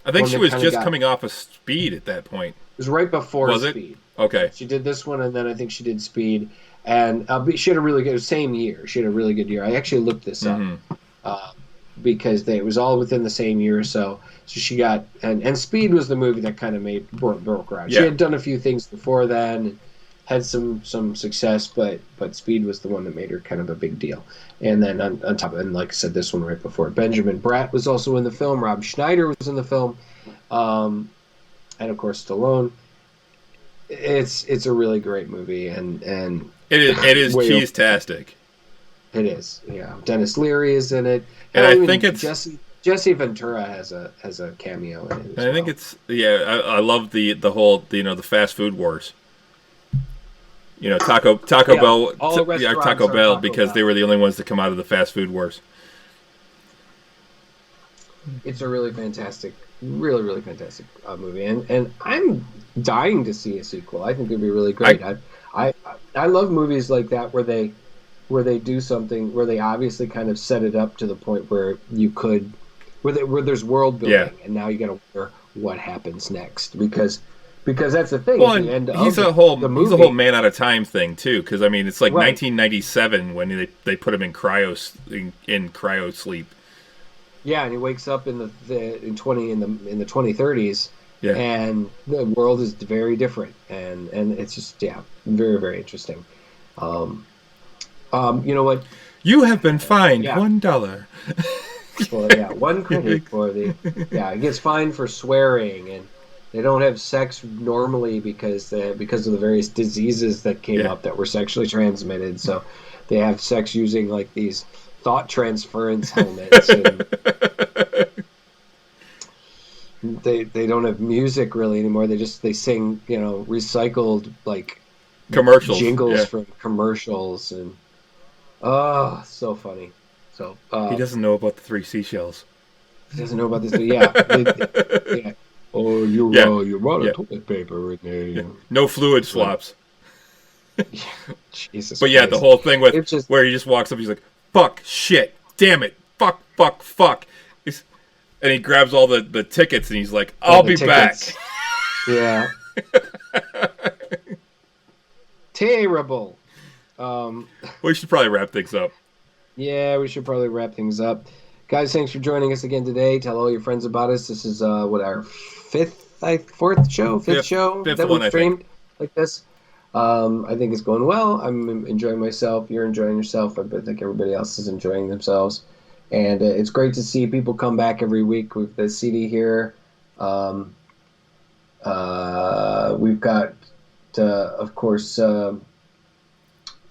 I think she was just coming off of Speed at that point. It was right before Speed. Speed. Okay. She did this one, and then I think she did Speed, and she had a really good same year. She had a really good year. I actually looked this up because it was all within the same year or so. So she got and Speed was the movie that kind of broke ground. Yeah. She had done a few things before then, and had some success, but Speed was the one that made her kind of a big deal. And then on top of it, and like I said, this one right before, Benjamin Bratt was also in the film. Rob Schneider was in the film, and of course Stallone. It's a really great movie, and it is cheese-tastic. It is, yeah. Dennis Leary is in it, and I think it's Jesse Ventura has a cameo in it. I think it's I love the whole the fast food wars. Taco Bell, Taco Bell, because they were the only ones to come out of the fast food wars. It's a really fantastic, really fantastic movie, and I'm dying to see a sequel. I think it'd be really great. I love movies like that where they do something where they obviously kind of set it up to the point where where there's world building, and now you got to wonder what happens next, because that's the thing. Well, at the end he's a whole man out of time thing too, because it's like 1997 when they put him in cryo sleep. Yeah, and he wakes up in the 2030s, and the world is very different, and it's just very, very interesting. You know what? You have been fined $1. Well, 1 credit for he gets fined for swearing, and they don't have sex normally because of the various diseases that came up that were sexually transmitted. So they have sex using like these thought transference helmets. And they don't have music really anymore. They sing, recycled like Commercials. jingles from commercials, and so funny. So he doesn't know about the 3 seashells. He doesn't know about this. Yeah. Yeah. Oh, you brought a toilet paper in there. Yeah. No fluid swaps. Jesus. But yeah, Christ. the whole thing with where he just walks up, he's like, "Fuck, shit, damn it, fuck." And he grabs all the tickets and he's like, "I'll be back." Yeah. Terrible. We should probably wrap things up. Yeah, we should probably wrap things up. Guys, thanks for joining us again today. Tell all your friends about us. This is our fifth show that we've streamed like this. I think it's going well. I'm enjoying myself. You're enjoying yourself. I think everybody else is enjoying themselves. And it's great to see people come back every week with the CD here. We've got, of course,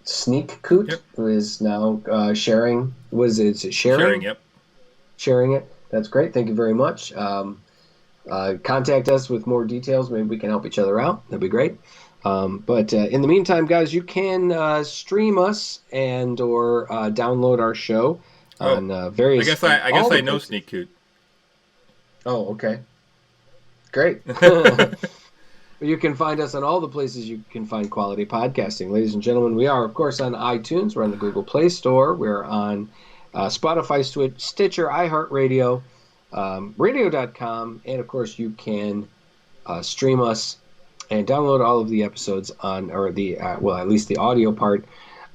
Sneak Coot, who is now sharing. Is it sharing? Sharing, yep. Sharing it. That's great. Thank you very much. Contact us with more details. Maybe we can help each other out. That'd be great. But in the meantime, guys, you can stream us or download our show on various. I guess I know Sneak Coot. Oh, okay. Great. You can find us on all the places you can find quality podcasting. Ladies and gentlemen, we are, of course, on iTunes. We're on the Google Play Store. We're on Spotify, Stitcher, iHeartRadio, radio.com. And, of course, you can stream us and download all of the episodes at least the audio part,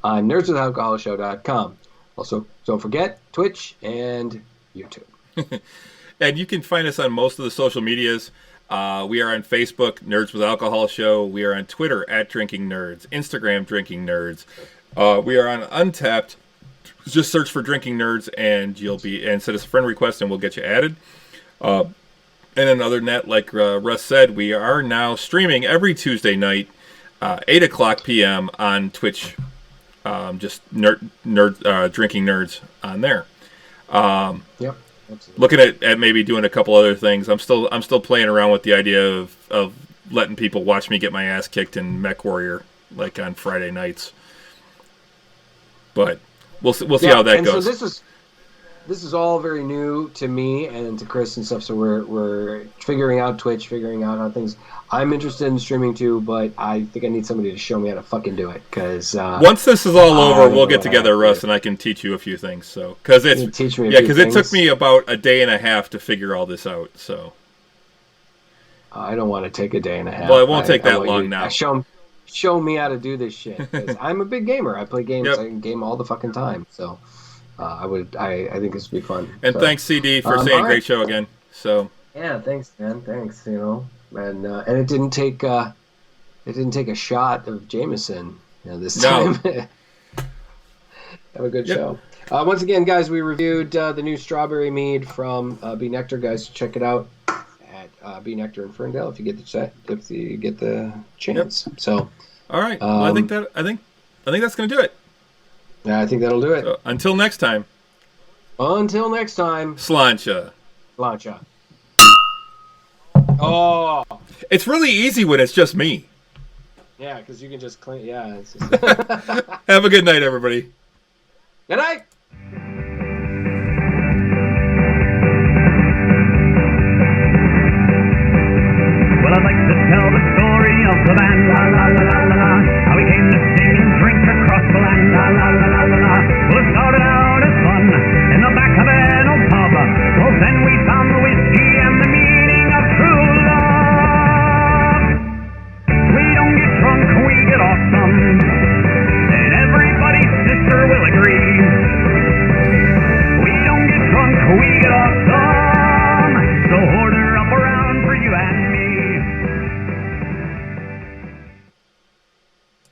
on nerdswithalcoholshow.com. Also, don't forget Twitch and YouTube. And you can find us on most of the social medias. We are on Facebook, Nerds with Alcohol Show. We are on Twitter, @DrinkingNerds. Instagram, Drinking Nerds. We are on Untapped. Just search for Drinking Nerds, and send us a friend request, and we'll get you added. And then other than that, like Russ said, we are now streaming every Tuesday night, 8 o'clock p.m. on Twitch. Just Drinking Nerds on there. Yep. Absolutely. Looking at maybe doing a couple other things. I'm still playing around with the idea of letting people watch me get my ass kicked in MechWarrior, like on Friday nights. But we'll see how that goes. So this is all very new to me and to Chris and stuff. So we're figuring out Twitch, figuring out how things. I'm interested in streaming too, but I think I need somebody to show me how to fucking do it. Because once this is all over, we'll get together, Russ, and I can teach you a few things. So because it took me about a day and a half to figure all this out. So I don't want to take a day and a half. Well, it won't take that long now. Show me how to do this shit. 'Cause I'm a big gamer. I play games. Yep. I can game all the fucking time. So I think this would be fun. And thanks, CD, for saying great show again. So yeah, thanks, man. Thanks. And it didn't take a shot of Jameson this time. Have a good show. Once again, guys, we reviewed the new strawberry mead from B Nectar. Guys, check it out at B Nectar in Ferndale if you get the chance. Yep. So, all right. Well, I think that's going to do it. Yeah, I think that'll do it. So, until next time. Slancha. Oh. It's really easy when it's just me. Yeah, because you can just clean. Yeah. Have a good night, everybody. Good night.